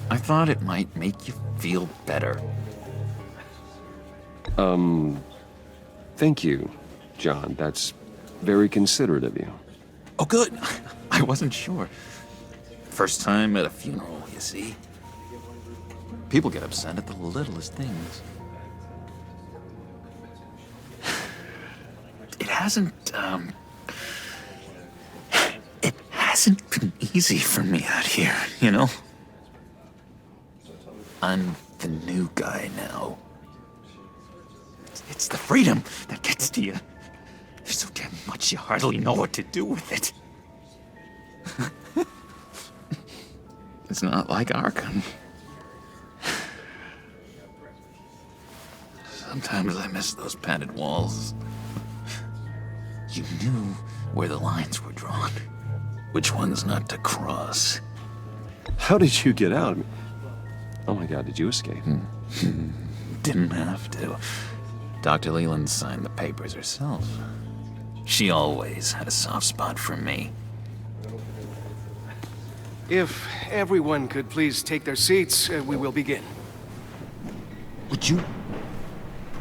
I thought it might make you feel better. Thank you, John. That's very considerate of you. Oh, good. I wasn't sure. First time at a funeral, you see? People get upset at the littlest things. It hasn't been easy for me out here, you know? I'm the new guy now. It's the freedom that gets to you. There's so damn much you hardly know what to do with it. It's not like Arkham. Sometimes I miss those padded walls. You knew where the lines were drawn. Which ones not to cross. How did you get out? Oh my God, did you escape? Didn't have to. Dr. Leland signed the papers herself. She always had a soft spot for me. If everyone could please take their seats, we will begin. Would you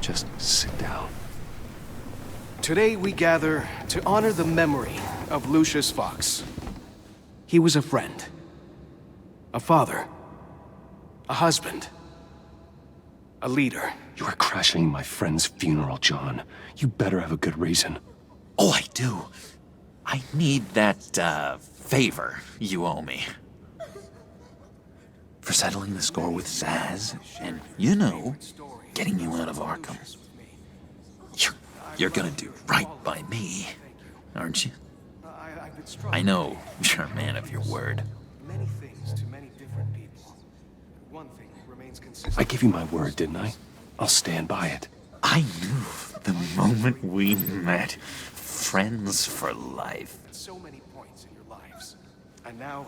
just sit down? Today we gather to honor the memory of Lucius Fox. He was a friend, a father, a husband, a leader. You are crashing my friend's funeral, John. You better have a good reason. Oh, I do. I need that, favor you owe me. for settling the score with Zaz, and, you know, getting you out of Arkham. You're gonna do right by me, aren't you? I know you're a man of your word. Many things to many different people. One thing remains consistent. I gave you my word, didn't I? I'll stand by it. I knew the moment we met. Friends for life. At so many points in your lives. And now,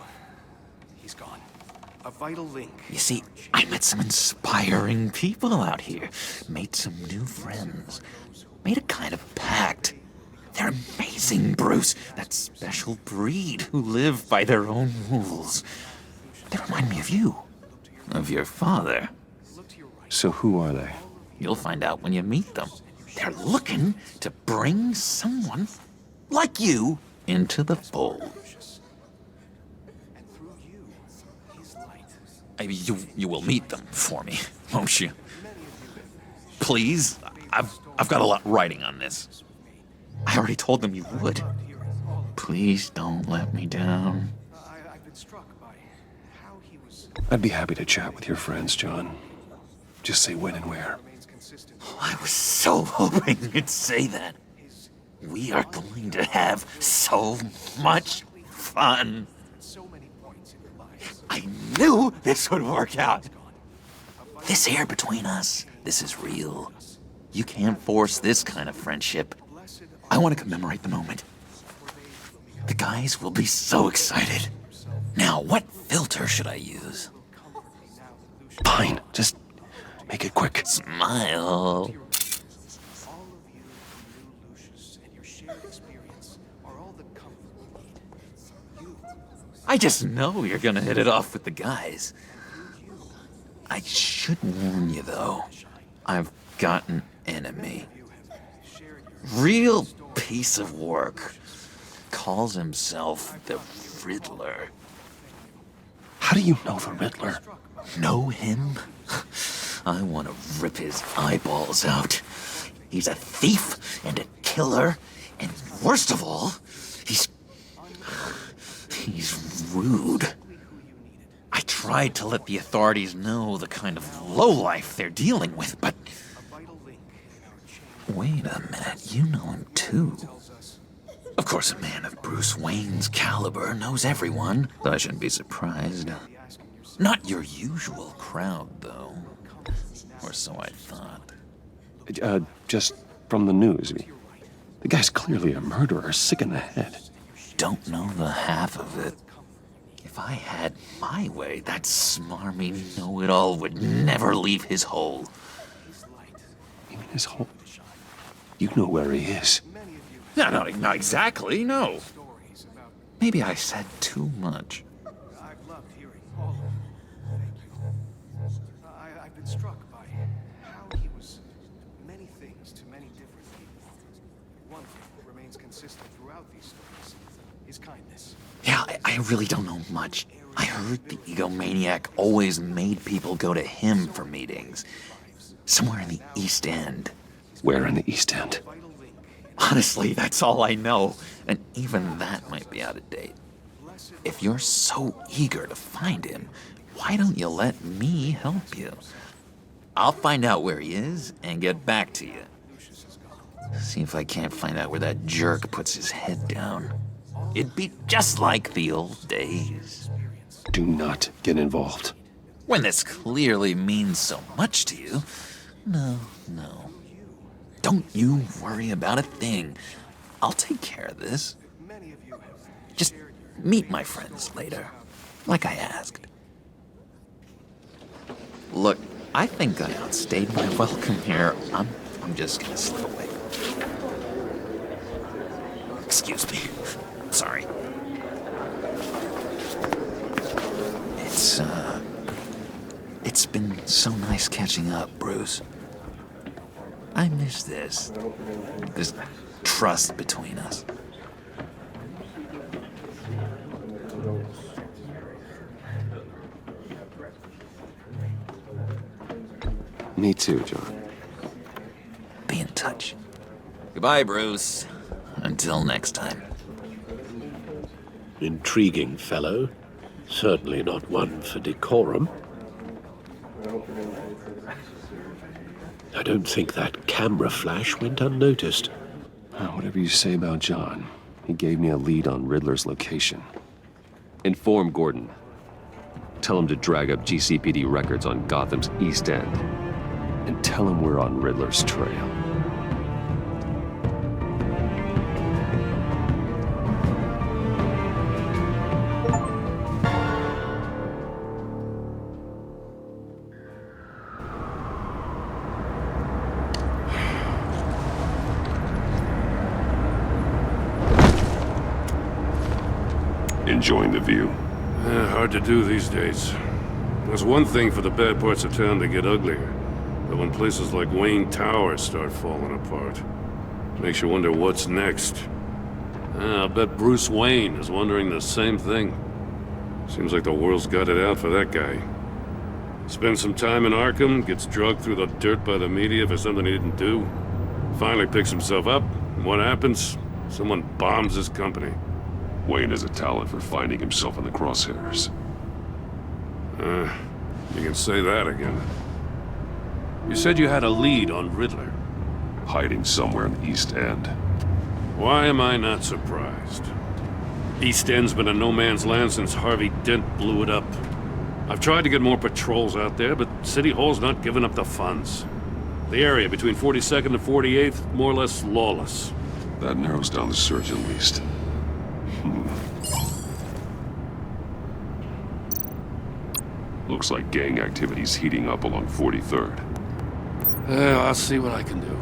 he's gone. A vital link. You see, I met some inspiring people out here. Made some new friends. Made a kind of pact. They're amazing, Bruce. That special breed who live by their own rules. They remind me of you. Of your father. So who are they? You'll find out when you meet them. They're looking to bring someone like you into the fold. You will meet them for me, won't you? Please? I've got a lot writing on this. I already told them you would. Please don't let me down. I'd be happy to chat with your friends, John. Just say when and where. I was so hoping you'd say that. We are going to have so much fun. I knew this would work out. This here between us, this is real. You can't force this kind of friendship. I want to commemorate the moment. The guys will be so excited. Now, what filter should I use? Fine, just make it quick. Smile. I just know you're gonna hit it off with the guys. I should warn you, though. I've got an enemy. Real piece of work. Calls himself the Riddler. How do you know the Riddler? Know him? I want to rip his eyeballs out. He's a thief and a killer, and worst of all, he's rude. I tried to let the authorities know the kind of lowlife they're dealing with, but... Wait a minute, you know him too. Of course, a man of Bruce Wayne's caliber knows everyone, so I shouldn't be surprised. Not your usual crowd, though. Or so I thought. Just from the news. The guy's clearly a murderer, sick in the head. Don't know the half of it. If I had my way, that smarmy know-it-all would never leave his hole. You mean his hole? You know where he is. No, not exactly, no. Maybe I said too much. I've loved hearing all of it. Thank you. I've been struck by how he was many things to many different people. One thing remains consistent throughout these stories. His kindness. Yeah, I really don't know much. I heard the egomaniac always made people go to him for meetings. Somewhere in the East End. Where in the East End? Honestly, that's all I know. And even that might be out of date. If you're so eager to find him, why don't you let me help you? I'll find out where he is and get back to you. See if I can't find out where that jerk puts his head down. It'd be just like the old days. Do not get involved. When this clearly means so much to you, no. Don't you worry about a thing. I'll take care of this. Just meet my friends later, like I asked. Look, I think I outstayed my welcome here. I'm just gonna slip away. Excuse me. Sorry. It's been so nice catching up, Bruce. I miss this trust between us. Me too, John. Be in touch. Goodbye, Bruce. Until next time. Intriguing fellow. Certainly not one for decorum. I don't think that camera flash went unnoticed. Whatever you say about John, he gave me a lead on Riddler's location. Inform Gordon. Tell him to drag up GCPD records on Gotham's East End. And tell him we're on Riddler's trail. Enjoying the view? Hard to do these days. There's one thing for the bad parts of town to get uglier, but when places like Wayne Tower start falling apart, it makes you wonder what's next. I'll bet Bruce Wayne is wondering the same thing. Seems like the world's got it out for that guy. Spends some time in Arkham, gets drugged through the dirt by the media for something he didn't do. Finally picks himself up, and what happens? Someone bombs his company. Wayne has a talent for finding himself in the crosshairs. You can say that again. You said you had a lead on Riddler. Hiding somewhere in the East End. Why am I not surprised? East End's been a no-man's land since Harvey Dent blew it up. I've tried to get more patrols out there, but City Hall's not giving up the funds. The area between 42nd and 48th, more or less lawless. That narrows down the search at least. Looks like gang activity's heating up along 43rd. I'll see what I can do.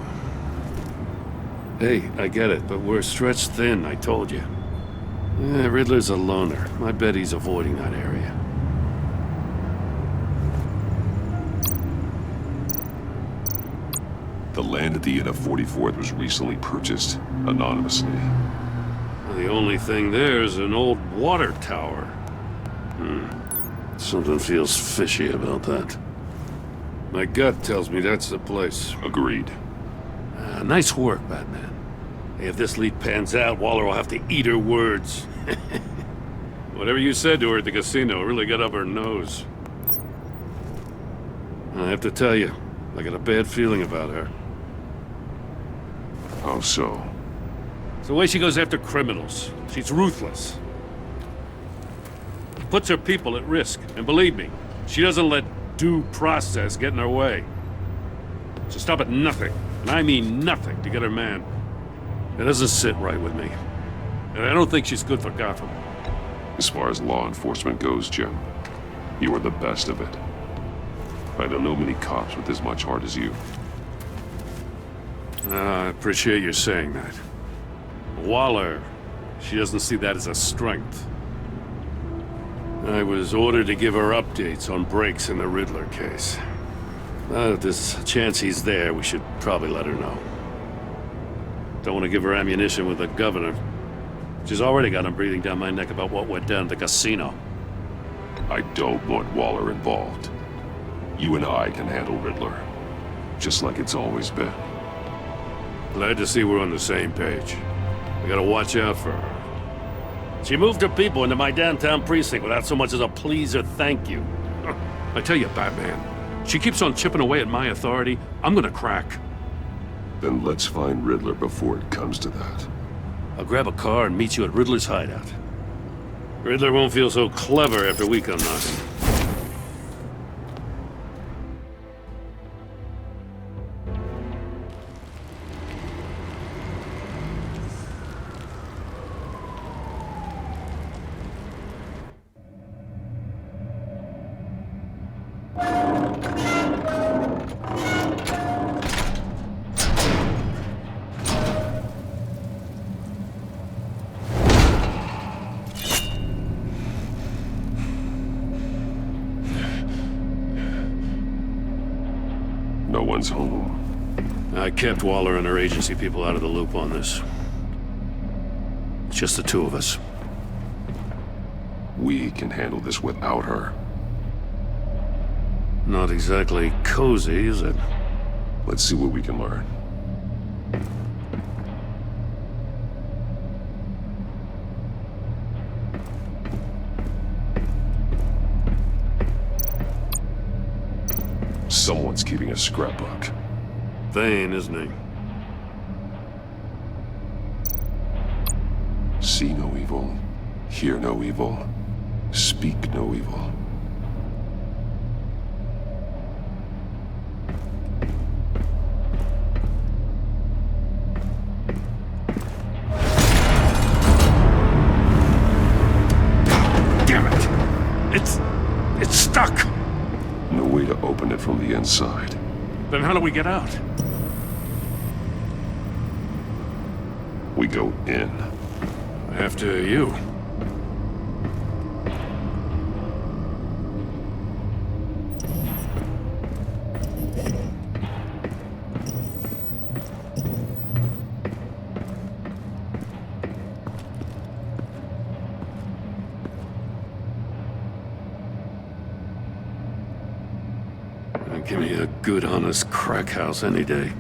Hey, I get it, but we're stretched thin, I told you. Riddler's a loner. I bet he's avoiding that area. The land at the end of 44th was recently purchased, anonymously. The only thing there is an old water tower. Something feels fishy about that. My gut tells me that's the place. Agreed. Nice work, Batman. Hey, if this lead pans out, Waller will have to eat her words. Whatever you said to her at the casino really got up her nose. I have to tell you, I got a bad feeling about her. How so? It's the way she goes after criminals. She's ruthless. Puts her people at risk. And believe me, she doesn't let due process get in her way. She'll stop at nothing, and I mean nothing, to get her man. It doesn't sit right with me. And I don't think she's good for Gotham. As far as law enforcement goes, Jim, you are the best of it. I don't know many cops with as much heart as you. I appreciate you saying that. Waller, she doesn't see that as a strength. I was ordered to give her updates on breaks in the Riddler case. If there's a chance he's there, we should probably let her know. Don't want to give her ammunition with the governor. She's already got him breathing down my neck about what went down at the casino. I don't want Waller involved. You and I can handle Riddler, just like it's always been. Glad to see we're on the same page. We gotta watch out for her. She moved her people into my downtown precinct without so much as a please or thank you. I tell you, Batman, she keeps on chipping away at my authority, I'm gonna crack. Then let's find Riddler before it comes to that. I'll grab a car and meet you at Riddler's hideout. Riddler won't feel so clever after we come knocking. No one's home. I kept Waller and her agency people out of the loop on this. It's just the two of us. We can handle this without her. Not exactly cozy, is it? Let's see what we can learn. once keeping a scrapbook. Vain, isn't he? See no evil, hear no evil, speak no evil. Damn it! It's stuck! No way to open it from the inside. Then how do we get out? We go in. After you. Give me a good, honest crack house any day.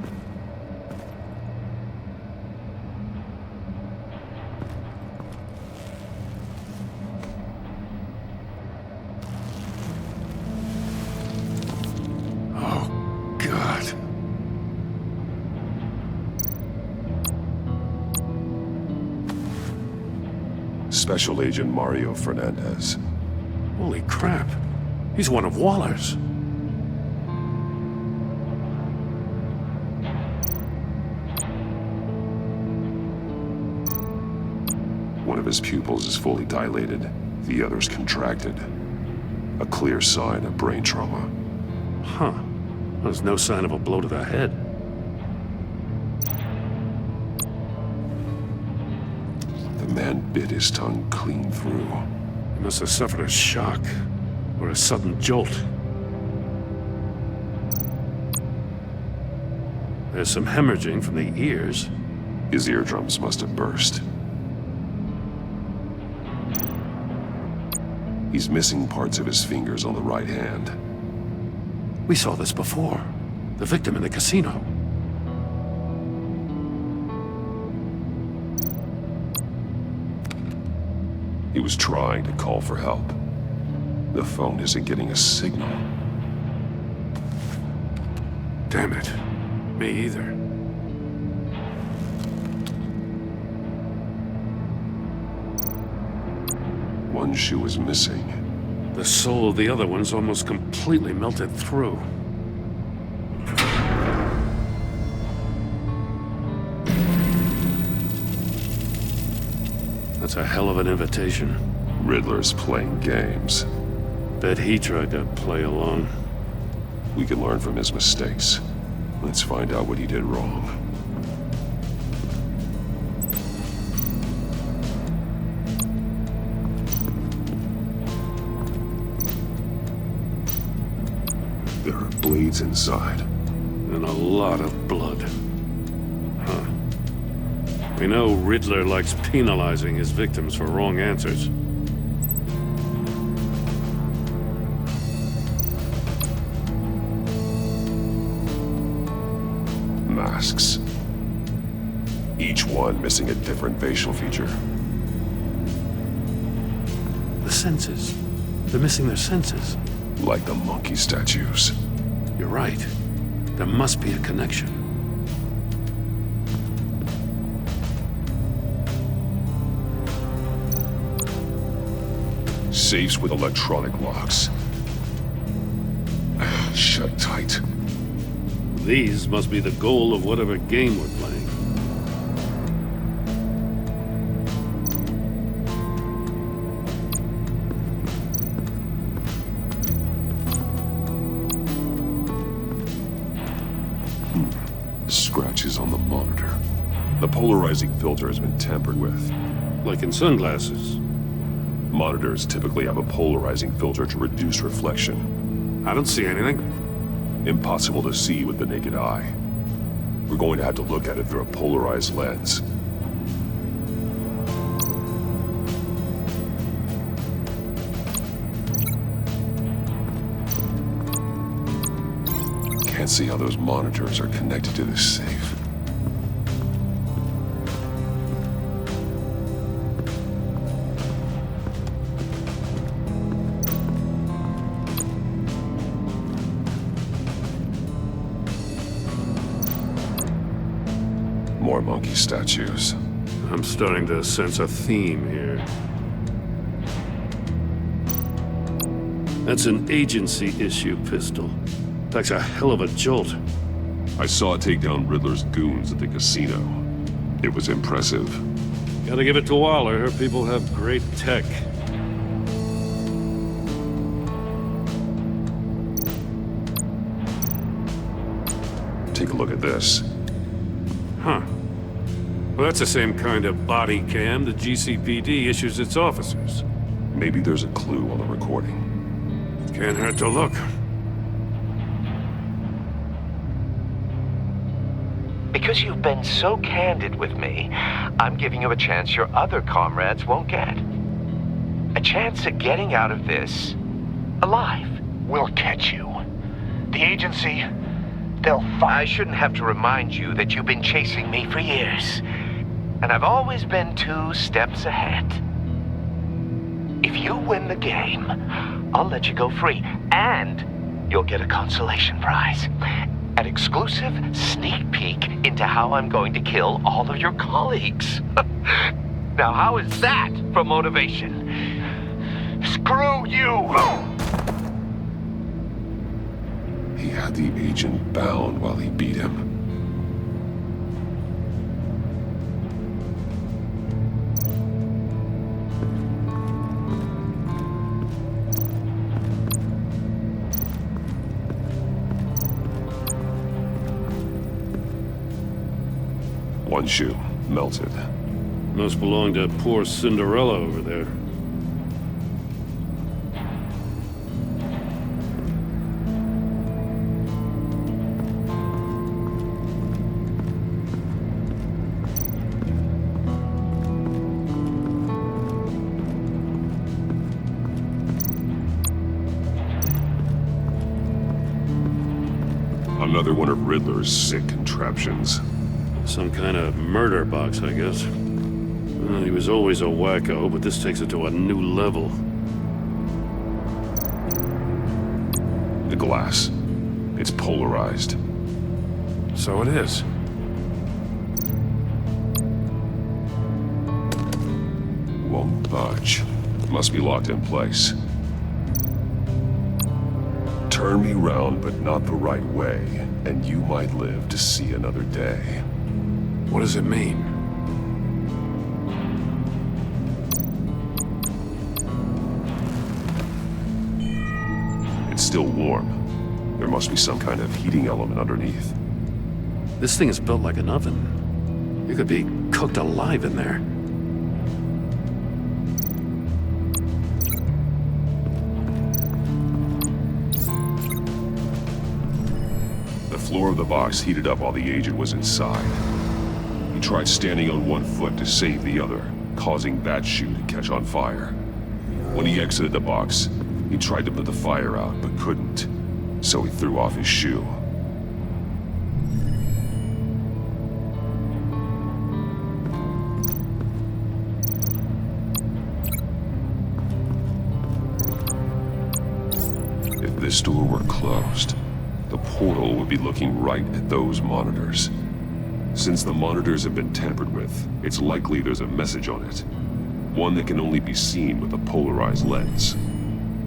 Oh, God. Special Agent Mario Fernandez. Holy crap. He's one of Waller's. One of his pupils is fully dilated, the other's contracted. A clear sign of brain trauma. Huh. There's no sign of a blow to the head. The man bit his tongue clean through. He must have suffered a shock, or a sudden jolt. There's some hemorrhaging from the ears. His eardrums must have burst. He's missing parts of his fingers on the right hand. We saw this before. The victim in the casino. He was trying to call for help. The phone isn't getting a signal. Damn it. Me either. One shoe is missing. The sole of the other one's almost completely melted through. That's a hell of an invitation. Riddler's playing games. Bet he tried to play along. We can learn from his mistakes. Let's find out what he did wrong. There are blades inside. And a lot of blood. Huh. We know Riddler likes penalizing his victims for wrong answers. Masks. Each one missing a different facial feature. The senses. They're missing their senses. Like the monkey statues. You're right. There must be a connection. Safes with electronic locks. Shut tight. These must be the goal of whatever game we're playing. Scratches on the monitor. The polarizing filter has been tampered with. Like in sunglasses. Monitors typically have a polarizing filter to reduce reflection. I don't see anything. Impossible to see with the naked eye. We're going to have to look at it through a polarized lens. Can't see how those monitors are connected to this safe. More monkey statues. I'm starting to sense a theme here. That's an agency issue pistol. That's a hell of a jolt. I saw it take down Riddler's goons at the casino. It was impressive. Gotta give it to Waller. Her people have great tech. Take a look at this. Huh. Well, that's the same kind of body cam the GCPD issues its officers. Maybe there's a clue on the recording. Can't hurt to look. Because you've been so candid with me, I'm giving you a chance your other comrades won't get. A chance at getting out of this alive. We'll catch you. The agency, they'll find... I shouldn't have to remind you that you've been chasing me for years. And I've always been 2 steps ahead. If you win the game, I'll let you go free. And you'll get a consolation prize. An exclusive sneak peek into how I'm going to kill all of your colleagues. Now, how is that for motivation? Screw you! He had the agent bound while he beat him. One shoe, melted. Must belong to poor Cinderella over there. Another one of Riddler's sick contraptions. Some kind of murder box, I guess. Well, he was always a wacko, but this takes it to a new level. The glass. It's polarized. So it is. Won't budge. Must be locked in place. Turn me round, but not the right way, and you might live to see another day. What does it mean? It's still warm. There must be some kind of heating element underneath. This thing is built like an oven. You could be cooked alive in there. The floor of the box heated up while the agent was inside. He tried standing on one foot to save the other, causing that shoe to catch on fire. When he exited the box, he tried to put the fire out, but couldn't, so he threw off his shoe. If this door were closed, the portal would be looking right at those monitors. Since the monitors have been tampered with, it's likely there's a message on it. One that can only be seen with a polarized lens.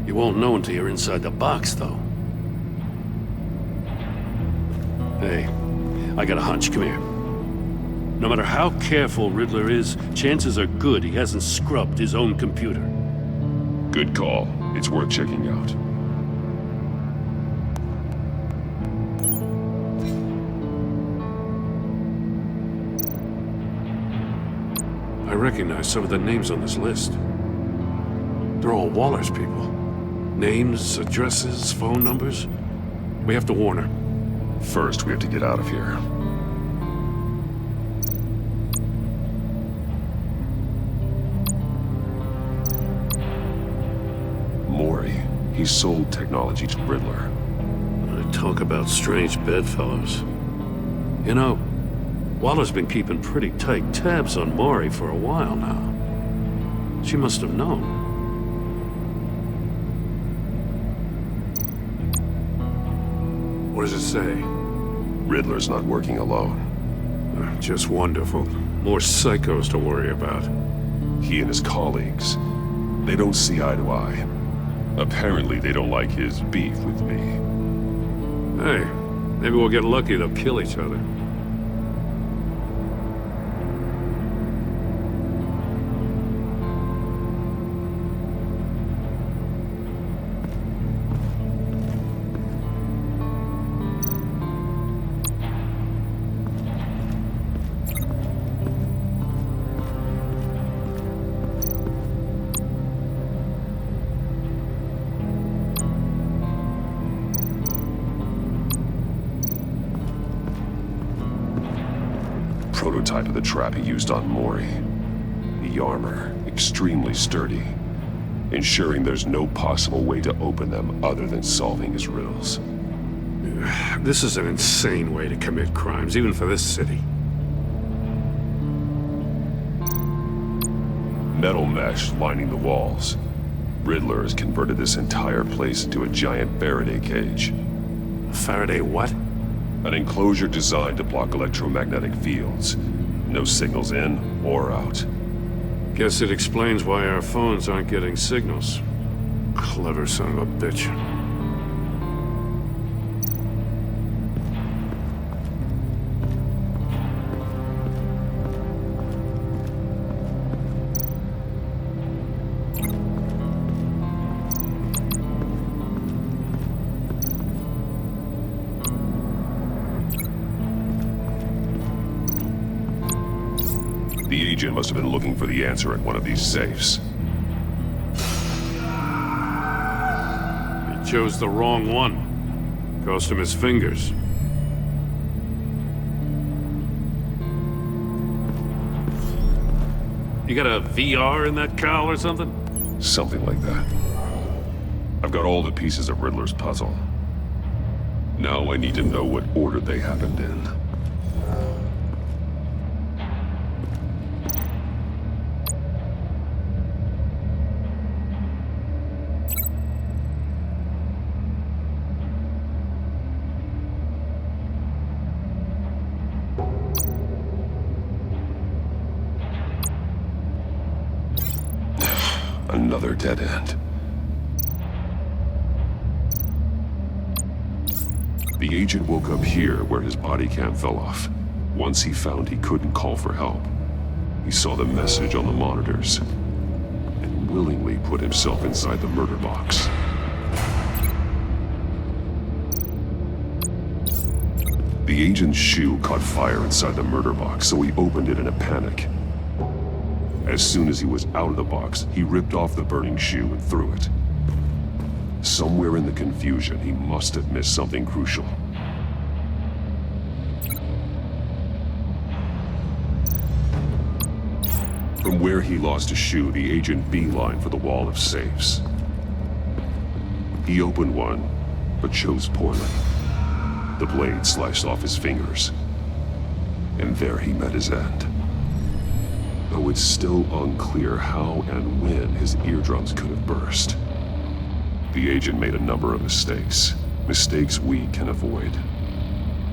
You won't know until you're inside the box, though. Hey, I got a hunch. Come here. No matter how careful Riddler is, chances are good he hasn't scrubbed his own computer. Good call. It's worth checking out. I recognize some of the names on this list. They're all Waller's people. Names, addresses, phone numbers. We have to warn her. First, we have to get out of here. Mori. He sold technology to Riddler. Talk about strange bedfellows. You know, Waller's been keeping pretty tight tabs on Mori for a while now. She must have known. What does it say? Riddler's not working alone. Just wonderful. More psychos to worry about. He and his colleagues, they don't see eye to eye. Apparently they don't like his beef with me. Hey, maybe we'll get lucky. They'll kill each other. Prototype of the trap he used on Mori. The armor, extremely sturdy, ensuring there's no possible way to open them other than solving his riddles. This is an insane way to commit crimes, even for this city. Metal mesh lining the walls. Riddler has converted this entire place into a giant Faraday cage. Faraday what? An enclosure designed to block electromagnetic fields. No signals in or out. Guess it explains why our phones aren't getting signals. Clever son of a bitch. The agent must have been looking for the answer at one of these safes. He chose the wrong one. Cost him his fingers. You got a VR in that cowl or something? Something like that. I've got all the pieces of Riddler's puzzle. Now I need to know what order they happened in. Another dead end. The agent woke up here where his body cam fell off. Once he found he couldn't call for help, he saw the message on the monitors and willingly put himself inside the murder box. The agent's shoe caught fire inside the murder box, so he opened it in a panic. As soon as he was out of the box, he ripped off the burning shoe and threw it. Somewhere in the confusion, he must have missed something crucial. From where he lost a shoe, the agent beelined for the wall of safes. He opened one, but chose poorly. The blade sliced off his fingers. And there he met his end. Though it's still unclear how and when his eardrums could have burst. The agent made a number of mistakes. Mistakes we can avoid.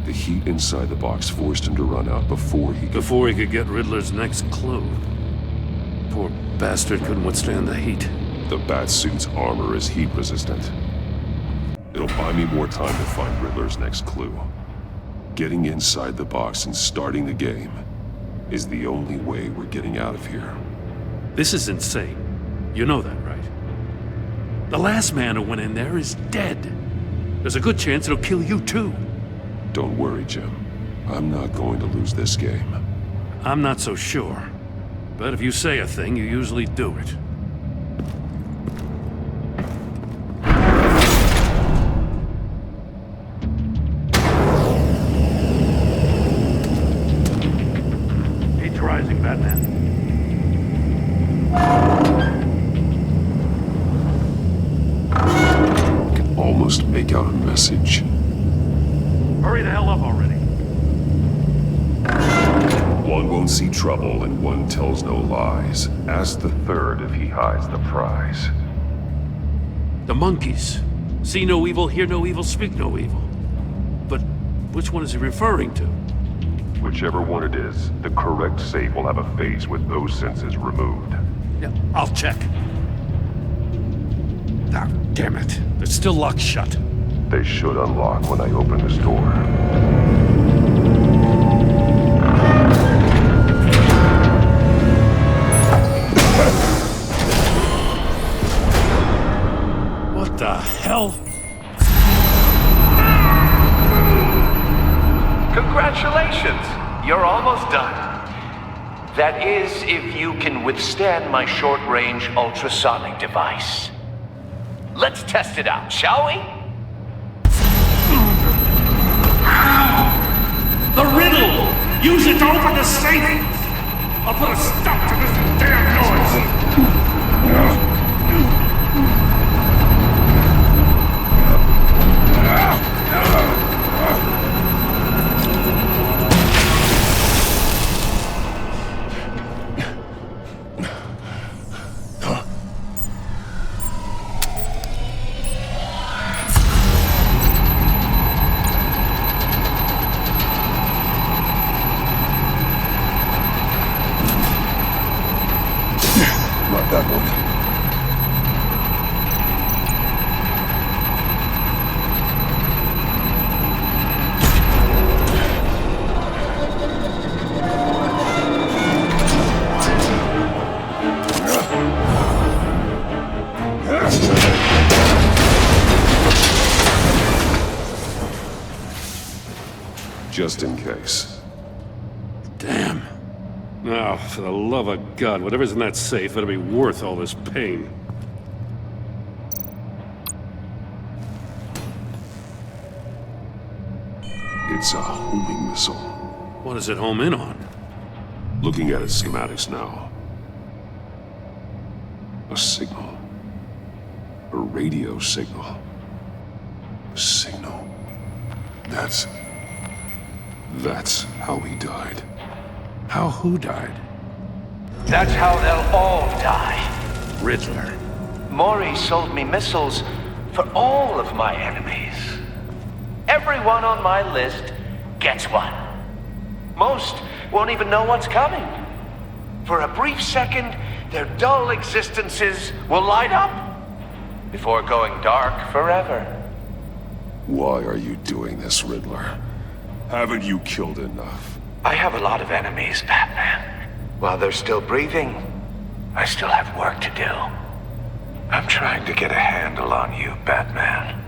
The heat inside the box forced him to run out before he could get Riddler's next clue. Poor bastard couldn't withstand the heat. The Batsuit's armor is heat resistant. It'll buy me more time to find Riddler's next clue. Getting inside the box and starting the game is the only way we're getting out of here. This is insane. You know that, right? The last man who went in there is dead. There's a good chance it'll kill you too. Don't worry, Jim. I'm not going to lose this game. I'm not so sure. But if you say a thing, you usually do it. Rising, Batman. I can almost make out a message. Hurry the hell up already. One won't see trouble and one tells no lies. Ask the third if he hides the prize. The monkeys. See no evil, hear no evil, speak no evil. But which one is he referring to? Whichever one it is, the correct safe will have a face with those sensors removed. Yeah, I'll check. Ah, damn it. They're still locked shut. They should unlock when I open this door. What the hell? Congratulations! You're almost done. That is, if you can withstand my short-range ultrasonic device. Let's test it out, shall we? The riddle! Use it to open the safe! I'll put a stop to this damn noise! Not that one. Just in case. Damn. Now, for the love of God, whatever's in that safe better be worth all this pain. It's a homing missile. What does it home in on? Looking at its schematics now. A signal. A radio signal. A signal. That's how he died. How who died? That's how they'll all die. Riddler. Mori sold me missiles for all of my enemies. Everyone on my list gets one. Most won't even know what's coming. For a brief second, their dull existences will light up before going dark forever. Why are you doing this, Riddler? Haven't you killed enough? I have a lot of enemies, Batman. While they're still breathing, I still have work to do. I'm trying to get a handle on you, Batman.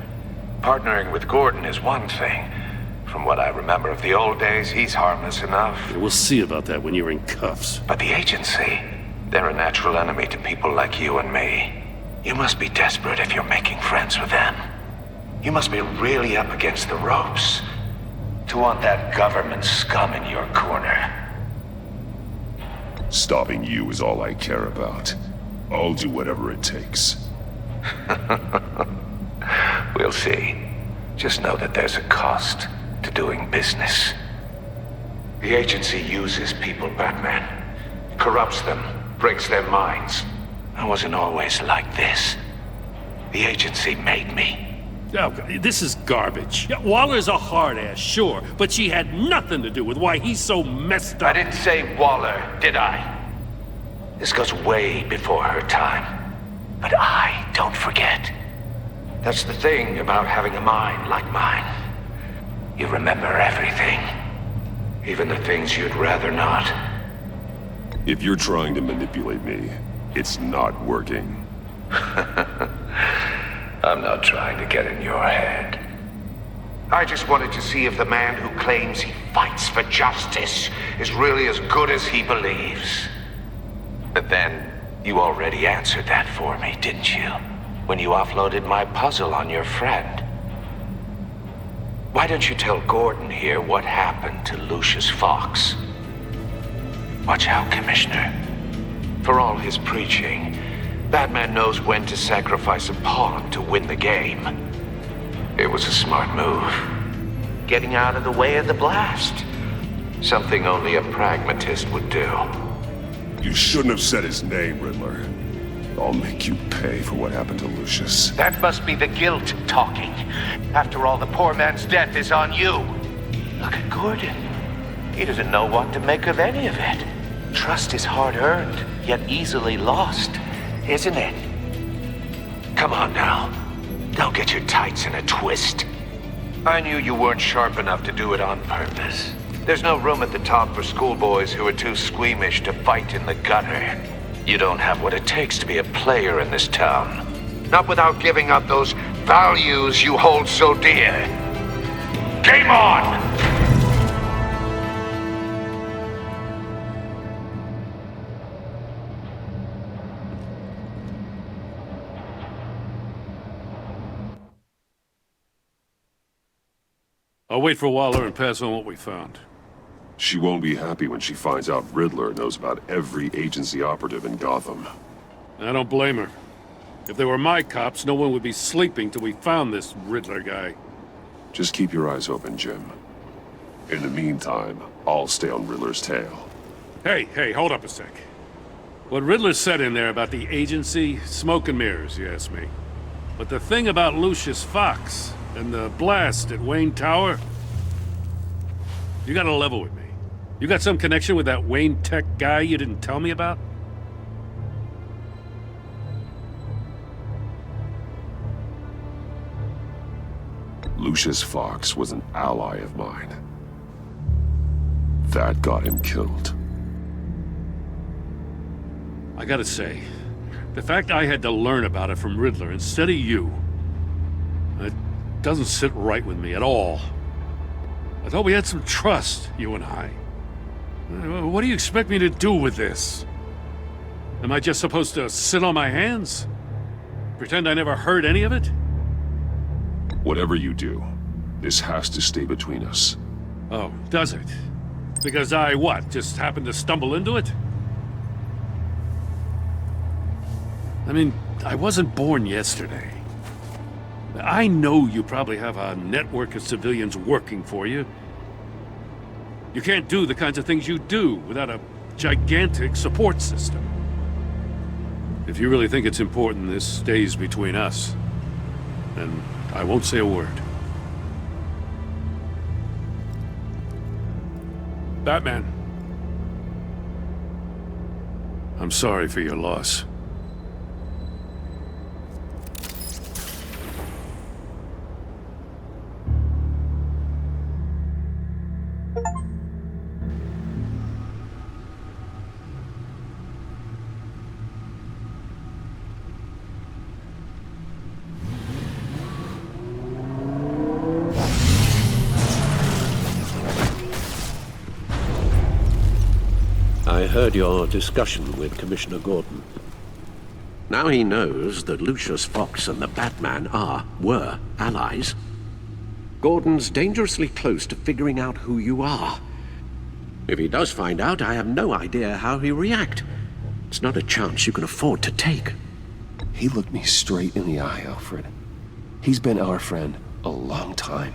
Partnering with Gordon is one thing. From what I remember of the old days, he's harmless enough. Yeah, we'll see about that when you're in cuffs. But the agency, they're a natural enemy to people like you and me. You must be desperate if you're making friends with them. You must be really up against the ropes to want that government scum in your corner. Stopping you is all I care about. I'll do whatever it takes. We'll see. Just know that there's a cost to doing business. The agency uses people, Batman. Corrupts them, breaks their minds. I wasn't always like this. The agency made me. Oh, this is garbage. Yeah, Waller's a hard ass, sure, but she had nothing to do with why he's so messed up. I didn't say Waller, did I? This goes way before her time. But I don't forget. That's the thing about having a mind like mine. You remember everything. Even the things you'd rather not. If you're trying to manipulate me, it's not working. I'm not trying to get in your head. I just wanted to see if the man who claims he fights for justice is really as good as he believes. But then, you already answered that for me, didn't you? When you offloaded my puzzle on your friend. Why don't you tell Gordon here what happened to Lucius Fox? Watch out, Commissioner. For all his preaching, Batman knows when to sacrifice a pawn to win the game. It was a smart move. Getting out of the way of the blast. Something only a pragmatist would do. You shouldn't have said his name, Riddler. I'll make you pay for what happened to Lucius. That must be the guilt talking. After all, the poor man's death is on you. Look at Gordon. He doesn't know what to make of any of it. Trust is hard-earned, yet easily lost, isn't it? Come on now. Don't get your tights in a twist. I knew you weren't sharp enough to do it on purpose. There's no room at the top for schoolboys who are too squeamish to fight in the gutter. You don't have what it takes to be a player in this town. Not without giving up those values you hold so dear. Game on! I'll wait for Waller and pass on what we found. She won't be happy when she finds out Riddler knows about every agency operative in Gotham. I don't blame her. If they were my cops, no one would be sleeping till we found this Riddler guy. Just keep your eyes open, Jim. In the meantime, I'll stay on Riddler's tail. Hey, hold up a sec. What Riddler said in there about the agency, smoke and mirrors, you ask me. But the thing about Lucius Fox and the blast at Wayne Tower, you gotta level with me. You got some connection with that Wayne Tech guy you didn't tell me about? Lucius Fox was an ally of mine. That got him killed. I gotta say, the fact I had to learn about it from Riddler instead of you, it doesn't sit right with me at all. I thought we had some trust, you and I. What do you expect me to do with this? Am I just supposed to sit on my hands? Pretend I never heard any of it? Whatever you do, this has to stay between us. Oh, does it? Because I, what, just happened to stumble into it? I mean, I wasn't born yesterday. I know you probably have a network of civilians working for you. You can't do the kinds of things you do without a gigantic support system. If you really think it's important this stays between us, then I won't say a word. Batman. I'm sorry for your loss. I heard your discussion with Commissioner Gordon. Now he knows that Lucius Fox and the Batman were allies. Gordon's dangerously close to figuring out who you are. If he does find out, I have no idea how he'll react. It's not a chance you can afford to take. He looked me straight in the eye, Alfred. He's been our friend a long time.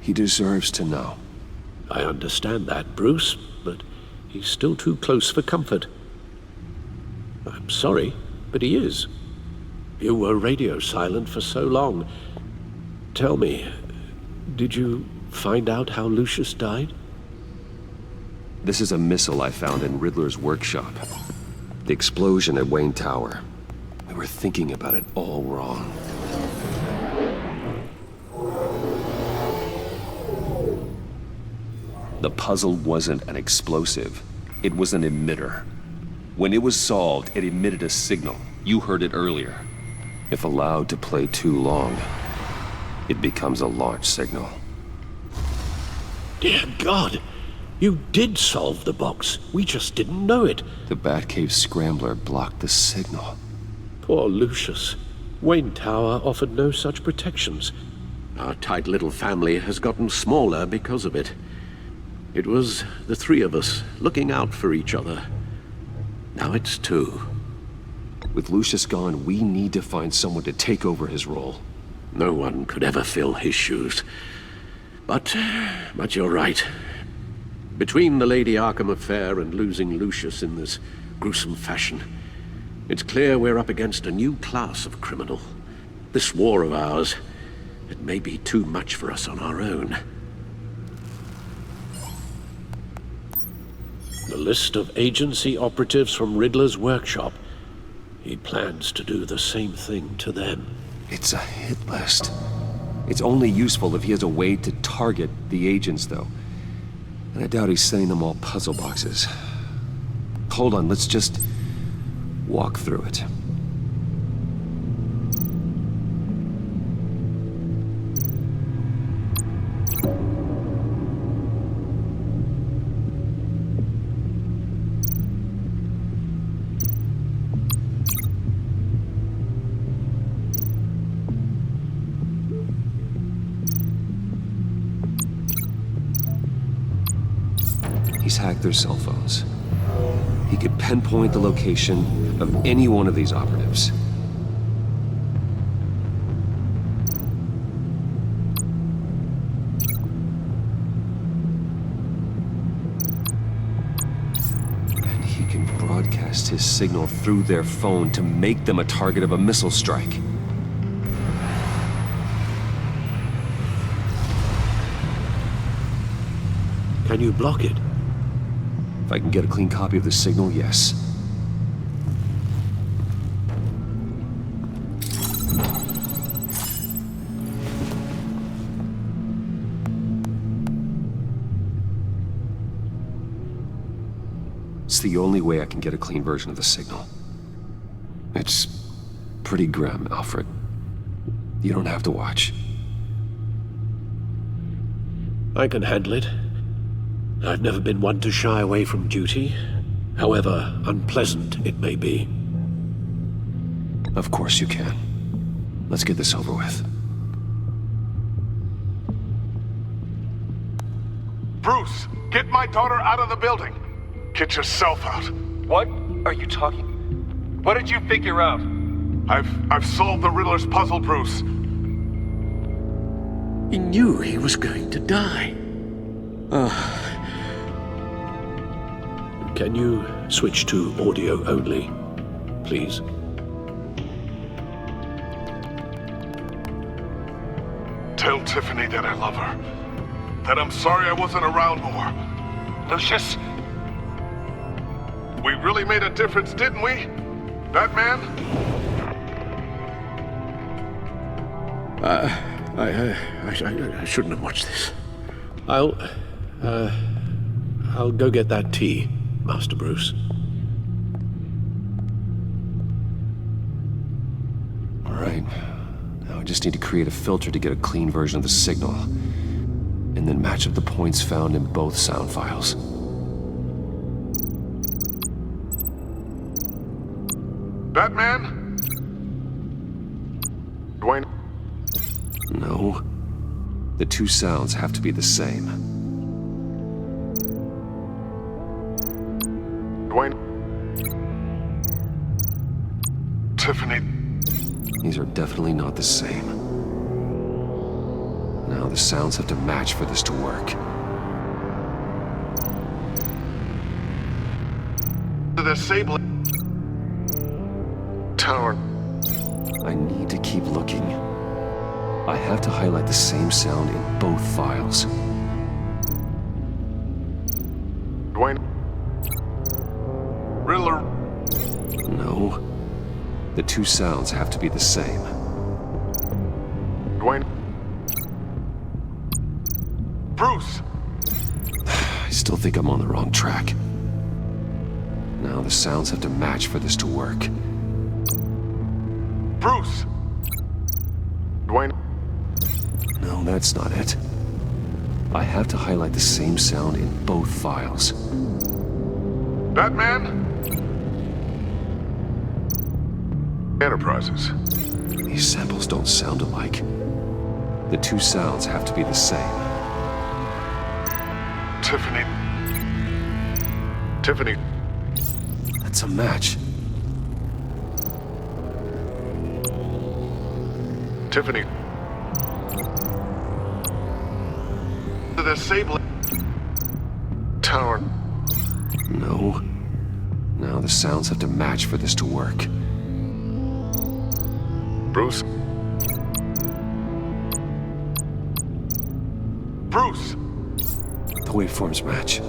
He deserves to know. I understand that, Bruce, but he's still too close for comfort. I'm sorry, but he is. You were radio silent for so long. Tell me, did you find out how Lucius died? This is a missile I found in Riddler's workshop. The explosion at Wayne Tower. We were thinking about it all wrong. The puzzle wasn't an explosive. It was an emitter. When it was solved, it emitted a signal. You heard it earlier. If allowed to play too long, it becomes a launch signal. Dear God! You did solve the box. We just didn't know it. The Batcave scrambler blocked the signal. Poor Lucius. Wayne Tower offered no such protections. Our tight little family has gotten smaller because of it. It was the three of us looking out for each other. Now it's two. With Lucius gone, we need to find someone to take over his role. No one could ever fill his shoes. But you're right. Between the Lady Arkham affair and losing Lucius in this gruesome fashion, it's clear we're up against a new class of criminal. This war of ours, it may be too much for us on our own. The list of agency operatives from Riddler's workshop. He plans to do the same thing to them. It's a hit list. It's only useful if he has a way to target the agents, though. And I doubt he's sending them all puzzle boxes. Hold on, let's just walk through it. He's hacked their cell phones. He could pinpoint the location of any one of these operatives. And he can broadcast his signal through their phone to make them a target of a missile strike. Can you block it? If I can get a clean copy of the signal, yes. It's the only way I can get a clean version of the signal. It's pretty grim, Alfred. You don't have to watch. I can handle it. I've never been one to shy away from duty, however unpleasant it may be. Of course you can. Let's get this over with. Bruce, get my daughter out of the building. Get yourself out. What are you talking? What did you figure out? I've solved the Riddler's puzzle, Bruce. He knew he was going to die. Can you switch to audio only, please? Tell Tiffany that I love her. That I'm sorry I wasn't around more. Lucius? We really made a difference, didn't we? Batman? I shouldn't have watched this. I'll go get that tea, Master Bruce. All right. Now I just need to create a filter to get a clean version of the signal, and then match up the points found in both sound files. Batman? Dwayne? No. The two sounds have to be the same. Dwayne? Tiffany? These are definitely not the same. Now the sounds have to match for this to work. The disabling tower. I need to keep looking. I have to highlight the same sound in both files. Dwayne? Riddler? No. The two sounds have to be the same. Dwayne? Bruce? I still think I'm on the wrong track. Now the sounds have to match for this to work. Bruce? Dwayne? No, that's not it. I have to highlight the same sound in both files. Batman? Enterprises. These samples don't sound alike. The two sounds have to be the same. Tiffany. Tiffany. That's a match. Tiffany. The disabling tower. No. Now the sounds have to match for this to work. Bruce? Bruce! The waveforms match.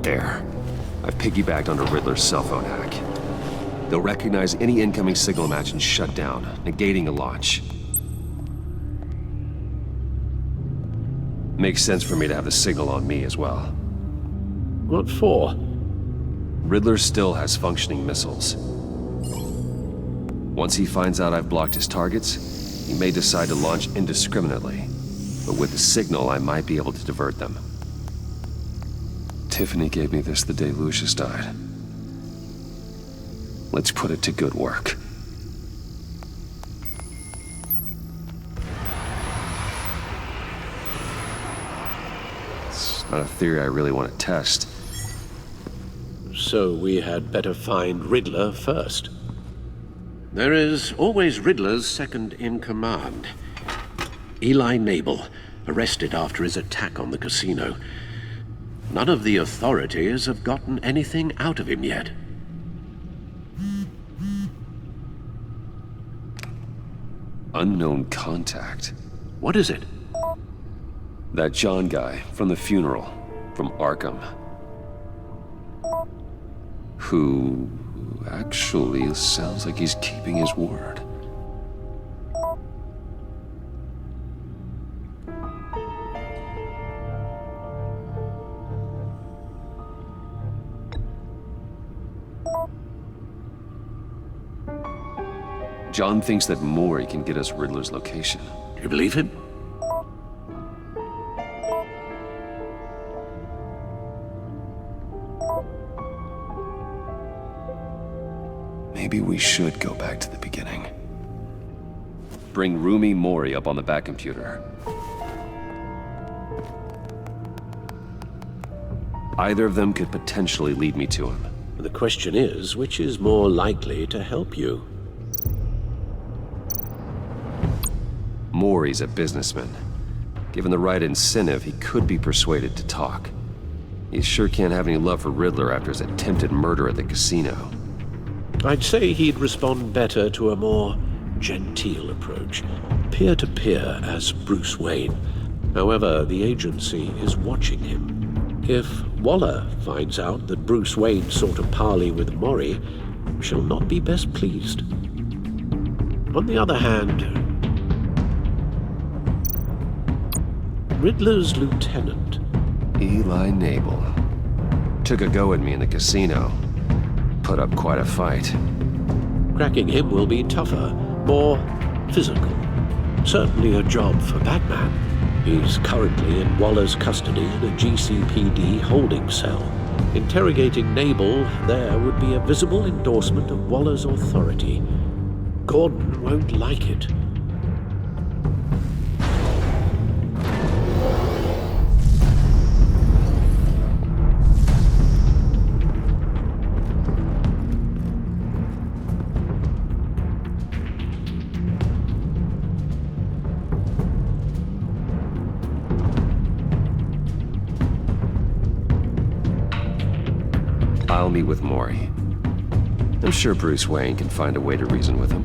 There. I've piggybacked onto Riddler's cell phone hack. They'll recognize any incoming signal match and shut down, negating a launch. Makes sense for me to have the signal on me as well. What for? Riddler still has functioning missiles. Once he finds out I've blocked his targets, he may decide to launch indiscriminately. But with the signal, I might be able to divert them. Tiffany gave me this the day Lucius died. Let's put it to good work. It's not a theory I really want to test. So we had better find Riddler first. There is always Riddler's second in command. Eli Nabel, arrested after his attack on the casino. None of the authorities have gotten anything out of him yet. Unknown contact. What is it? That John guy from the funeral, from Arkham. Who actually sounds like he's keeping his word. John thinks that Mori can get us Riddler's location. Do you believe him? Maybe we should go back to the beginning. Bring Rumi Mori up on the back computer. Either of them could potentially lead me to him. The question is, which is more likely to help you? Mori's a businessman. Given the right incentive, he could be persuaded to talk. He sure can't have any love for Riddler after his attempted murder at the casino. I'd say he'd respond better to a more genteel approach, peer-to-peer as Bruce Wayne. However, the agency is watching him. If Waller finds out that Bruce Wayne sought a parley with Mori, she'll not be best pleased. On the other hand, Riddler's lieutenant, Eli Nabel, took a go at me in the casino. Put up quite a fight. Cracking him will be tougher, more physical. Certainly a job for Batman. He's currently in Waller's custody in a GCPD holding cell. Interrogating Nabel there would be a visible endorsement of Waller's authority. Gordon won't like it. I'll meet with Mori. I'm sure Bruce Wayne can find a way to reason with him.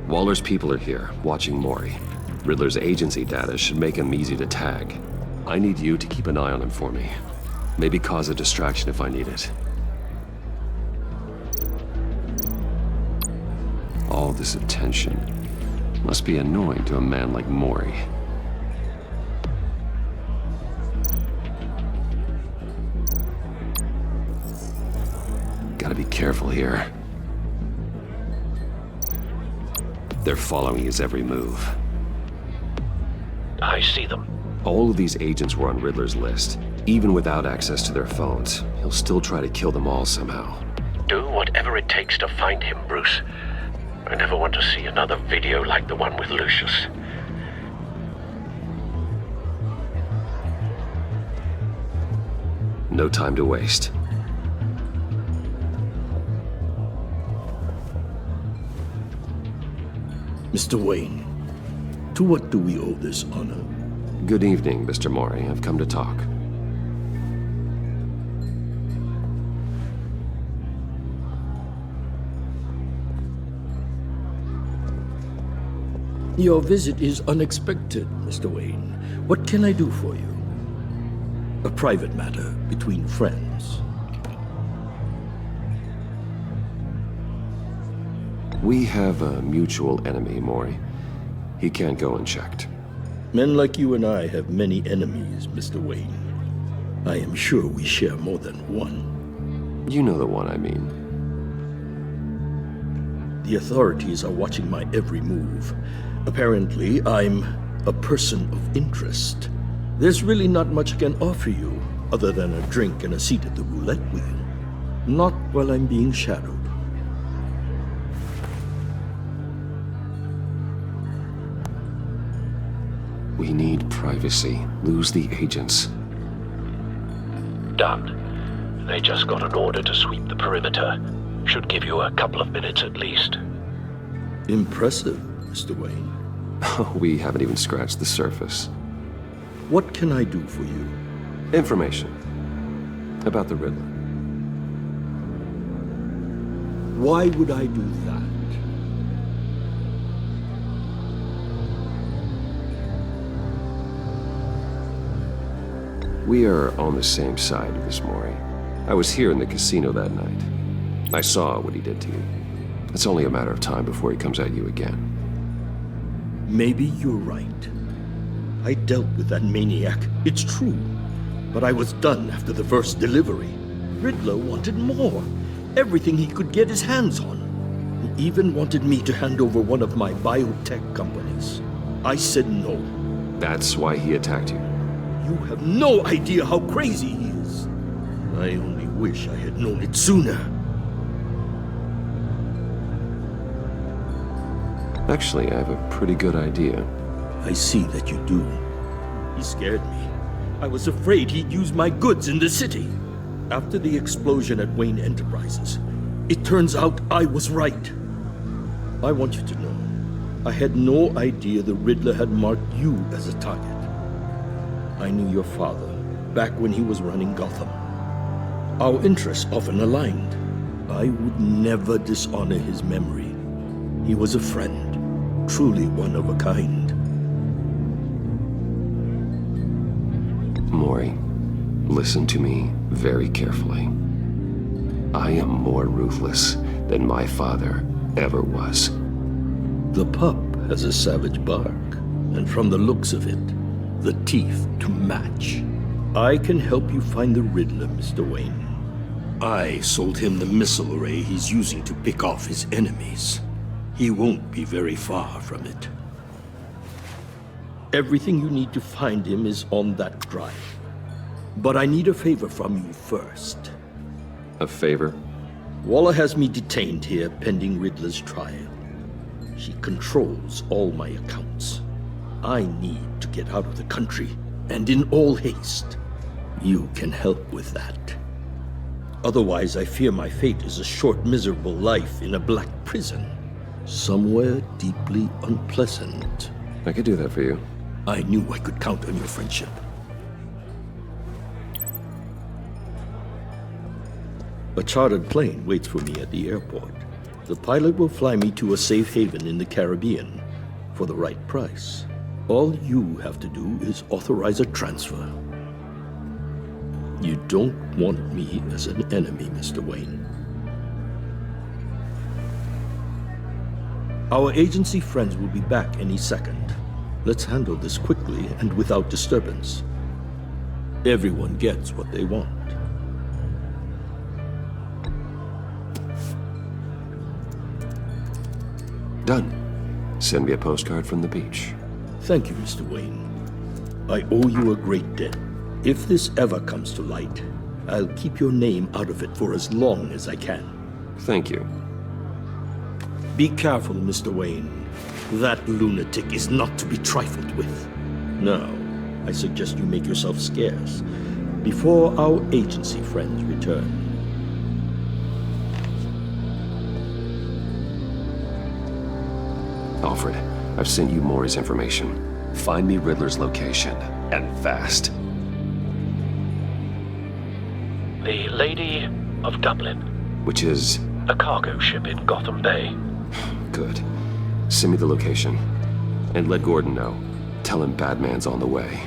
Waller's people are here, watching Mori. Riddler's agency data should make him easy to tag. I need you to keep an eye on him for me. Maybe cause a distraction if I need it. All this attention must be annoying to a man like Mori. Gotta be careful here. They're following his every move. I see them. All of these agents were on Riddler's list. Even without access to their phones, he'll still try to kill them all somehow. Do whatever it takes to find him, Bruce. I never want to see another video like the one with Lucius. No time to waste. Mr. Wayne, to what do we owe this honor? Good evening, Mr. Mori. I've come to talk. Your visit is unexpected, Mr. Wayne. What can I do for you? A private matter between friends. We have a mutual enemy, Mori. He can't go unchecked. Men like you and I have many enemies, Mr. Wayne. I am sure we share more than one. You know the one I mean. The authorities are watching my every move. Apparently, I'm a person of interest. There's really not much I can offer you, other than a drink and a seat at the roulette wheel. Not while I'm being shadowed. We need privacy. Lose the agents. Done. They just got an order to sweep the perimeter. Should give you a couple of minutes at least. Impressive, Mr. Wayne. We haven't even scratched the surface. What can I do for you? Information. About the Riddler. Why would I do that? We are on the same side of this, Mori. I was here in the casino that night. I saw what he did to you. It's only a matter of time before he comes at you again. Maybe you're right. I dealt with that maniac, it's true. But I was done after the first delivery. Riddler wanted more. Everything he could get his hands on. He even wanted me to hand over one of my biotech companies. I said no. That's why he attacked you? You have no idea how crazy he is. I only wish I had known it sooner. Actually, I have a pretty good idea. I see that you do. He scared me. I was afraid he'd use my goods in the city. After the explosion at Wayne Enterprises, it turns out I was right. I want you to know, I had no idea the Riddler had marked you as a target. I knew your father back when he was running Gotham. Our interests often aligned. I would never dishonor his memory. He was a friend, truly one of a kind. Mori, listen to me very carefully. I am more ruthless than my father ever was. The pup has a savage bark, and from the looks of it, the teeth to match. I can help you find the Riddler, Mr. Wayne. I sold him the missile array he's using to pick off his enemies. He won't be very far from it. Everything you need to find him is on that drive. But I need a favor from you first. A favor? Walla has me detained here pending Riddler's trial. She controls all my accounts. I need to get out of the country, and in all haste. You can help with that. Otherwise, I fear my fate is a short, miserable life in a black prison. Somewhere deeply unpleasant. I could do that for you. I knew I could count on your friendship. A chartered plane waits for me at the airport. The pilot will fly me to a safe haven in the Caribbean for the right price. All you have to do is authorize a transfer. You don't want me as an enemy, Mr. Wayne. Our agency friends will be back any second. Let's handle this quickly and without disturbance. Everyone gets what they want. Done. Send me a postcard from the beach. Thank you, Mr. Wayne. I owe you a great debt. If this ever comes to light, I'll keep your name out of it for as long as I can. Thank you. Be careful, Mr. Wayne. That lunatic is not to be trifled with. Now, I suggest you make yourself scarce before our agency friends return. Alfred, I've sent you Mori's information. Find me Riddler's location, and fast. The Lady of Dublin. Which is? A cargo ship in Gotham Bay. Good. Send me the location. And let Gordon know. Tell him Batman's on the way.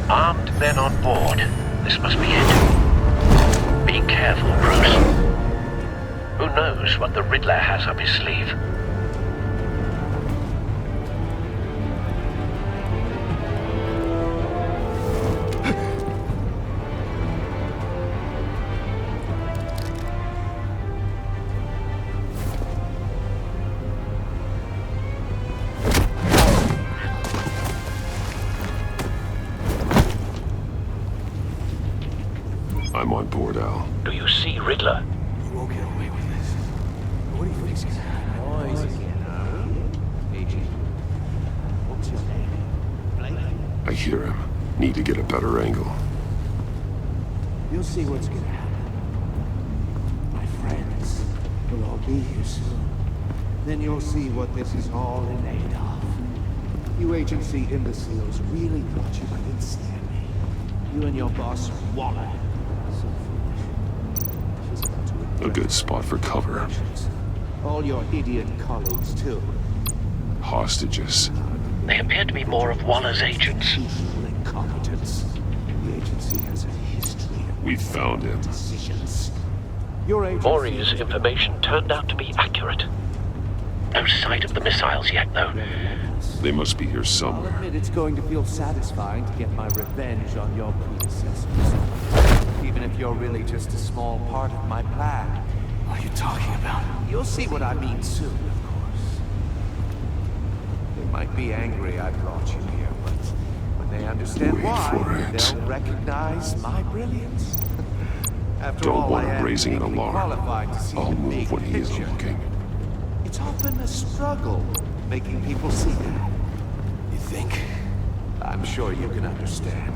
Armed men on board. This must be it. Be careful, Bruce. Who knows what the Riddler has up his sleeve? I'm on board, Al. Do you see Riddler? You won't get away with this. What do you think's gonna happen? Agent, what's your name? I hear him. Need to get a better angle. You'll see what's gonna happen. My friends will all be here soon. Then you'll see what this is all in aid of. You agency imbeciles really thought you could withstand me. You and your boss Waller. A good spot for cover. All your idiot colleagues, too. Hostages. They appear to be more of Waller's agents. Incompetence. The agency has a history of We found him. decisions. Mori's information turned out to be accurate. No sight of the missiles yet, though. They must be here I'll somewhere. admit it's going to feel satisfying to get my revenge on your predecessors. Even if you're really just a small part of my plan. What are you talking about? You'll see what I mean soon, of course. They might be angry I brought you here, but when they understand why, they'll recognize my brilliance. After Don't all, want I him am raising an uniquely alarm. qualified to see I'll the move big when he isn't picture. looking. It's often a struggle making people see that. You think? I'm sure you can understand.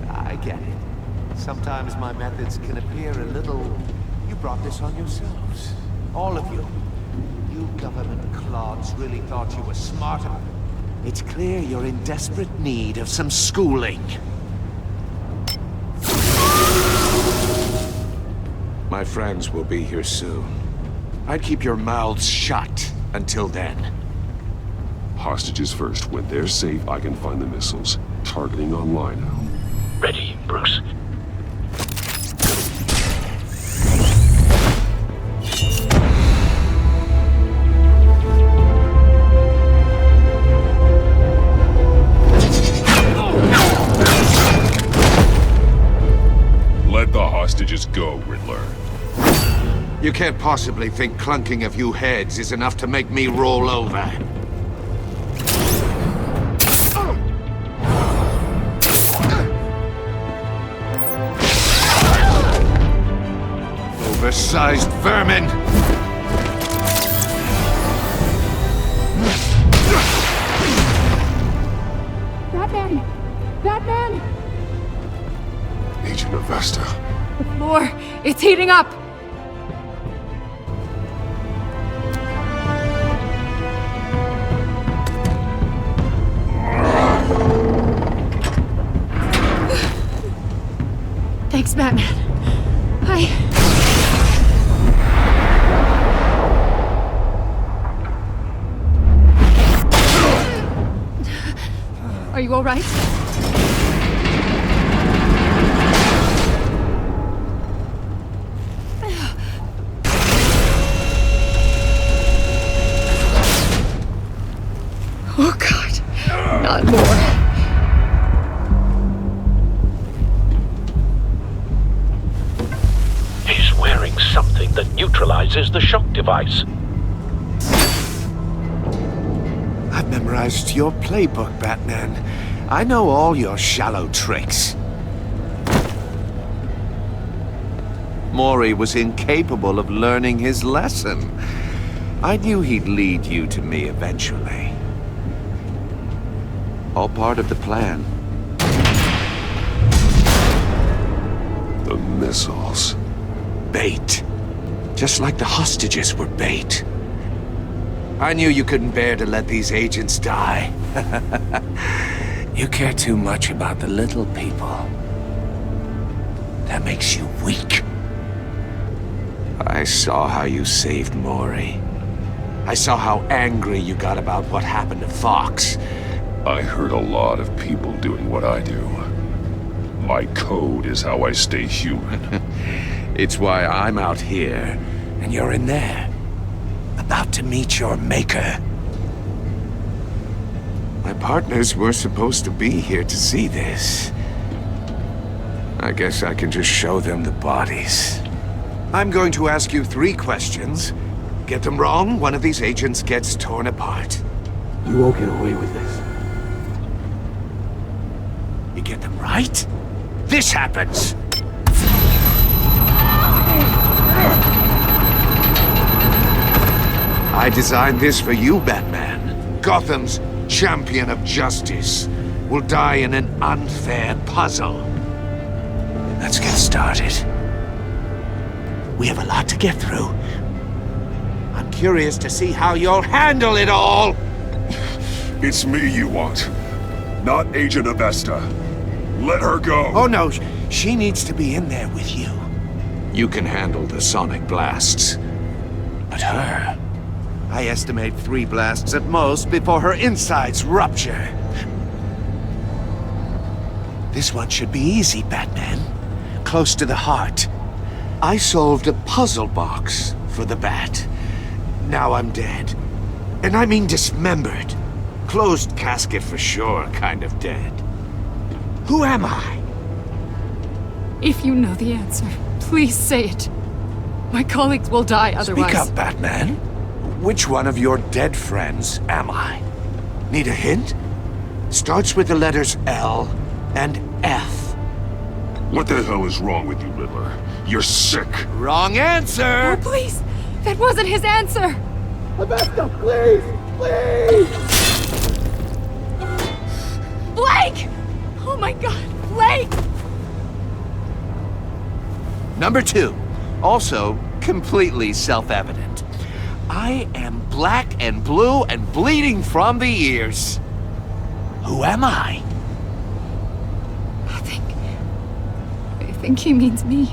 I get it. Sometimes my methods can appear a little... You brought this on yourselves. All of you. You government clods really thought you were smarter. It's clear you're in desperate need of some schooling. My friends will be here soon. I'd keep your mouths shut until then. Hostages first. When they're safe, I can find the missiles. Targeting online now. Ready, Bruce? Let the hostages go, Riddler. You can't possibly think clunking a few heads is enough to make me roll over. Oversized vermin! Batman! Batman! Agent Avesta. The floor, it's heating up! Thanks, Batman. Are you all right? Oh, God. Not more. He's wearing something that neutralizes device. I've memorized your playbook, Batman. I know all your shallow tricks. Mori was incapable of learning his lesson. I knew he'd lead you to me eventually. All part of the plan. The missiles. Bait. Just like the hostages were bait. I knew you couldn't bear to let these agents die. You care too much about the little people. That makes you weak. I saw how you saved Mori. I saw how angry you got about what happened to Fox. I heard a lot of people doing what I do. My code is how I stay human. It's why I'm out here, and you're in there. About to meet your maker. My partners were supposed to be here to see this. I guess I can just show them the bodies. I'm going to ask you 3 questions. Get them wrong, one of these agents gets torn apart. You won't get away with this. You get them right, this happens! I designed this for you, Batman. Gotham's champion of justice will die in an unfair puzzle. Let's get started. We have a lot to get through. I'm curious to see how you'll handle it all! It's me you want, not Agent Avesta. Let her go! Oh no, she needs to be in there with you. You can handle the sonic blasts. But her... I estimate 3 blasts at most before her insides rupture. This one should be easy, Batman. Close to the heart. I solved a puzzle box for the Bat. Now I'm dead. And I mean dismembered. Closed casket for sure, kind of dead. Who am I? If you know the answer, please say it. My colleagues will die otherwise. Speak up, Batman. Which one of your dead friends am I? Need a hint? Starts with the letters L and F. What the hell is wrong with you, Riddler? You're sick. Wrong answer! Oh, please! That wasn't his answer! Avesta, please! Please! Blake! Oh my god, Blake! Number 2. Also, completely self-evident. I am black and blue and bleeding from the ears. Who am I? I think he means me.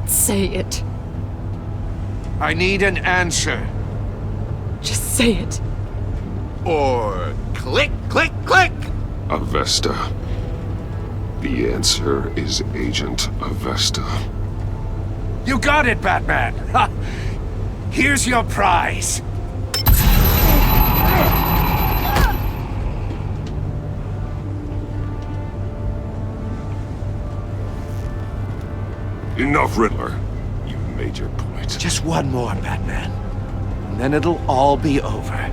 Say it. I need an answer. Just say it. Or click, click, click! Avesta. The answer is Agent Avesta. You got it, Batman! Ha. Here's your prize. Enough, Riddler. You've made your point. Just one more, Batman. And then it'll all be over.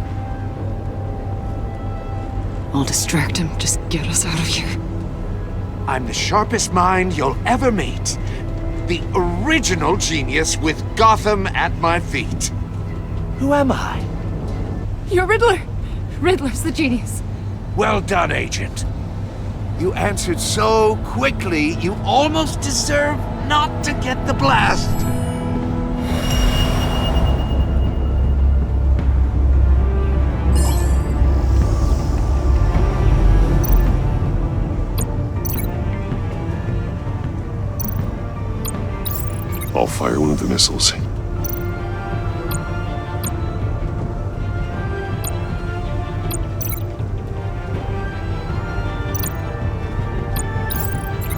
I'll distract him. Just get us out of here. I'm the sharpest mind you'll ever meet. The original genius with Gotham at my feet. Who am I? You're Riddler. Riddler's the genius. Well done, Agent. You answered so quickly, you almost deserve not to get the blast. I'll fire one of the missiles.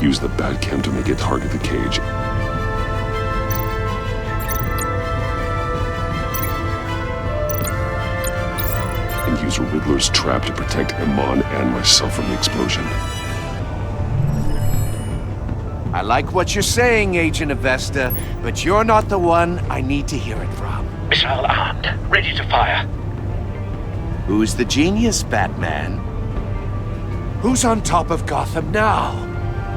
Use the Batcam to make it target the cage. And use Riddler's trap to protect Iman and myself from the explosion. I like what you're saying, Agent Avesta, but you're not the one I need to hear it from. Missile armed, ready to fire. Who's the genius, Batman? Who's on top of Gotham now?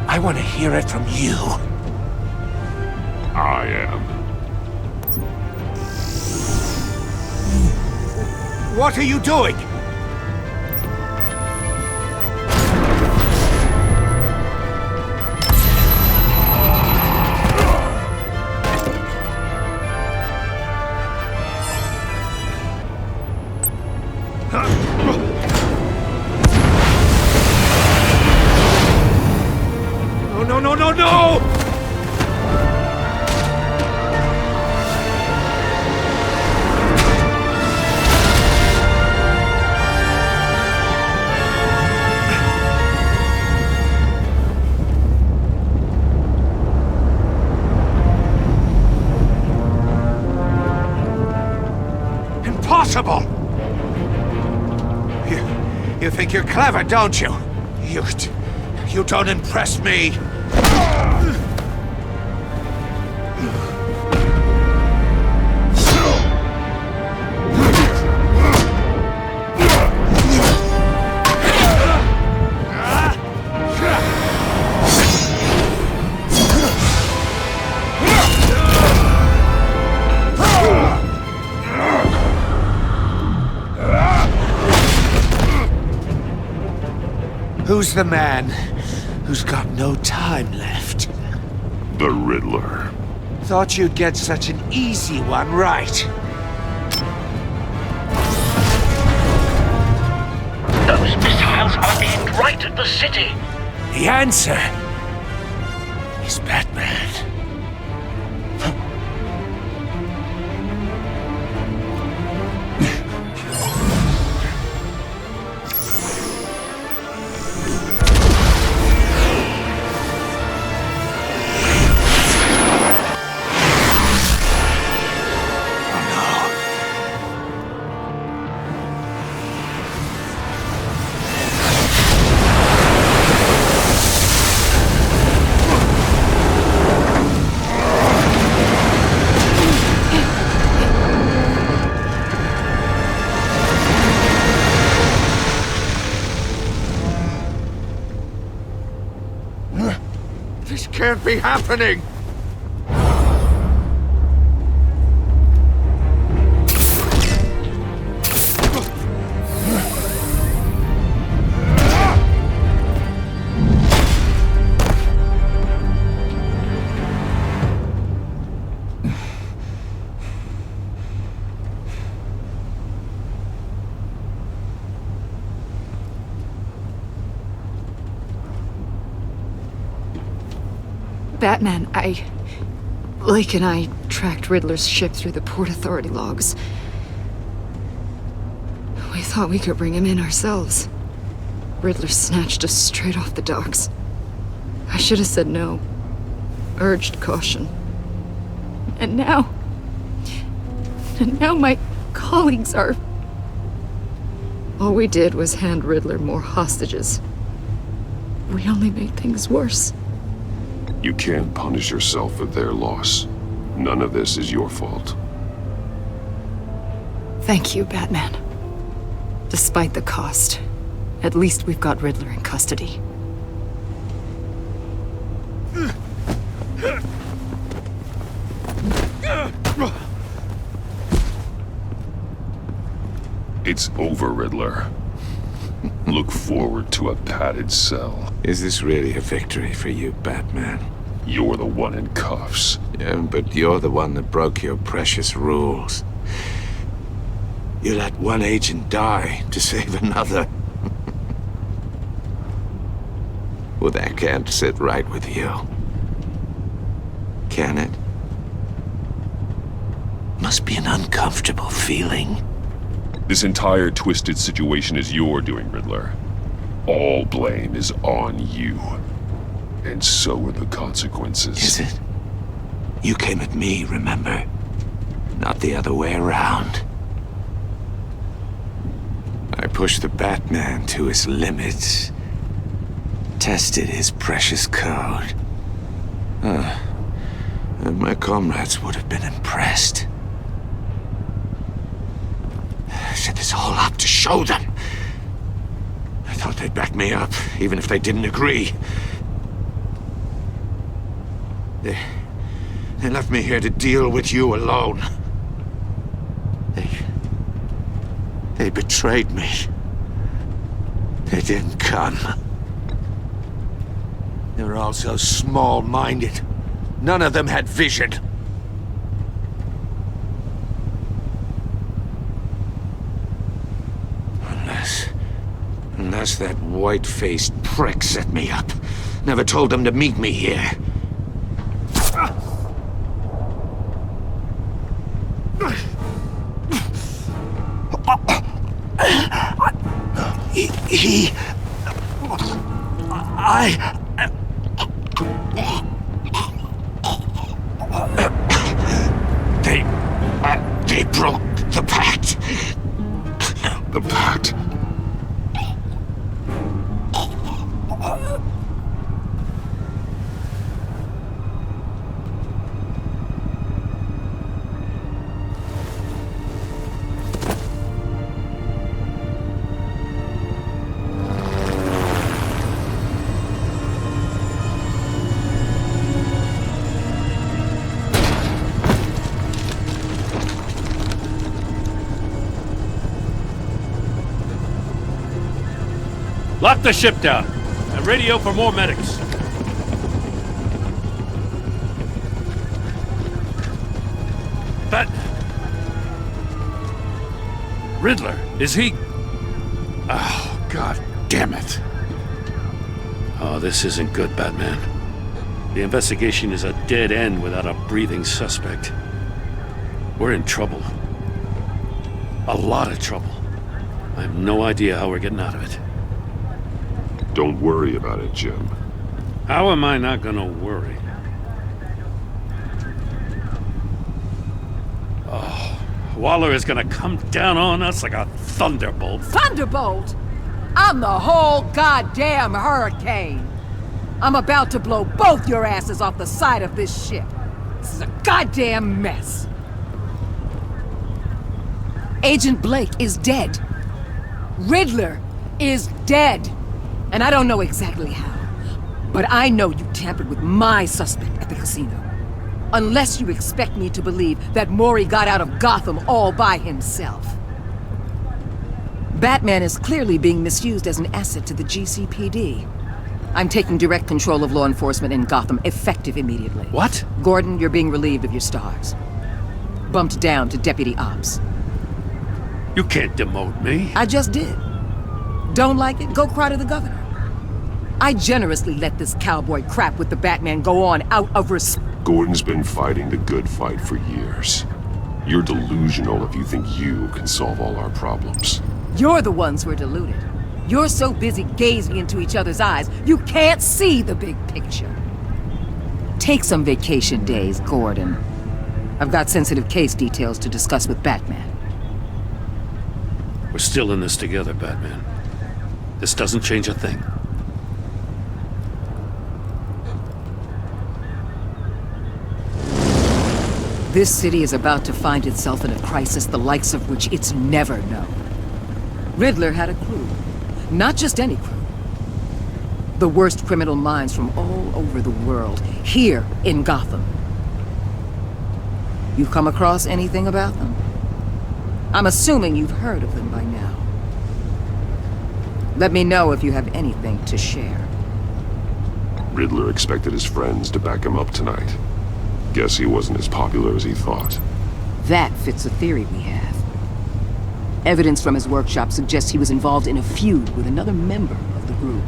I want to hear it from you. I am. What are you doing? No! Impossible! You think you're clever, don't you? You don't impress me. Who's the man who's got no time left? The Riddler. Thought you'd get such an easy one right. Those missiles are aimed right at the city. The answer is Batman. This can't be happening! Batman, Lake and I tracked Riddler's ship through the Port Authority logs. We thought we could bring him in ourselves. Riddler snatched us straight off the docks. I should have said no. Urged caution. And now my colleagues are... All we did was hand Riddler more hostages. We only made things worse. You can't punish yourself for their loss. None of this is your fault. Thank you, Batman. Despite the cost, at least we've got Riddler in custody. It's over, Riddler. Look forward to a padded cell. Is this really a victory for you, Batman? You're the one in cuffs. Yeah, but you're the one that broke your precious rules. You let one agent die to save another. Well, that can't sit right with you. Can it? Must be an uncomfortable feeling. This entire twisted situation is your doing, Riddler. All blame is on you. And so are the consequences. Is it? You came at me, remember? Not the other way around. I pushed the Batman to his limits. Tested his precious code. And my comrades would have been impressed. I set this all up to show them. I thought they'd back me up, even if they didn't agree. They left me here to deal with you alone. They betrayed me. They didn't come. They were all so small-minded. None of them had vision. Unless that white-faced prick set me up. Never told them to meet me here. They broke the Pact. The Pact? Lock the ship down and radio for more medics. That... Riddler, is he... Oh, God damn it. Oh, this isn't good, Batman. The investigation is a dead end without a breathing suspect. We're in trouble. A lot of trouble. I have no idea how we're getting out of it. Don't worry about it, Jim. How am I not gonna worry? Oh, Waller is gonna come down on us like a thunderbolt. Thunderbolt? I'm the whole goddamn hurricane. I'm about to blow both your asses off the side of this ship. This is a goddamn mess. Agent Blake is dead. Riddler is dead. And I don't know exactly how, but I know you tampered with my suspect at the casino. Unless you expect me to believe that Mori got out of Gotham all by himself. Batman is clearly being misused as an asset to the GCPD. I'm taking direct control of law enforcement in Gotham, effective immediately. What? Gordon, you're being relieved of your stars. Bumped down to Deputy Ops. You can't demote me. I just did. Don't like it? Go cry to the governor. I generously let this cowboy crap with the Batman go on out of respect. Gordon's been fighting the good fight for years. You're delusional if you think you can solve all our problems. You're the ones who are deluded. You're so busy gazing into each other's eyes, you can't see the big picture. Take some vacation days, Gordon. I've got sensitive case details to discuss with Batman. We're still in this together, Batman. This doesn't change a thing. This city is about to find itself in a crisis the likes of which it's never known. Riddler had a crew. Not just any crew. The worst criminal minds from all over the world, here in Gotham. You come across anything about them? I'm assuming you've heard of them by now. Let me know if you have anything to share. Riddler expected his friends to back him up tonight. Guess he wasn't as popular as he thought. That fits a theory we have. Evidence from his workshop suggests he was involved in a feud with another member of the group.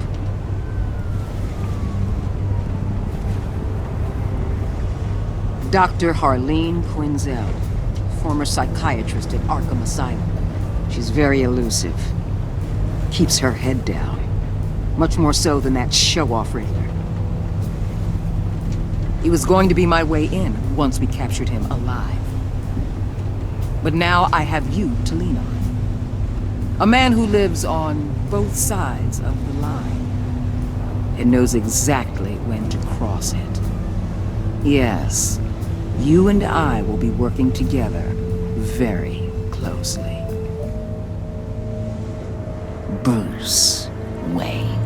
Dr. Harleen Quinzel, former psychiatrist at Arkham Asylum. She's very elusive. Keeps her head down. Much more so than that show-off Riddler. He was going to be my way in once we captured him alive. But now I have you to lean on. A man who lives on both sides of the line and knows exactly when to cross it. Yes. You and I will be working together very closely. Bruce Wayne.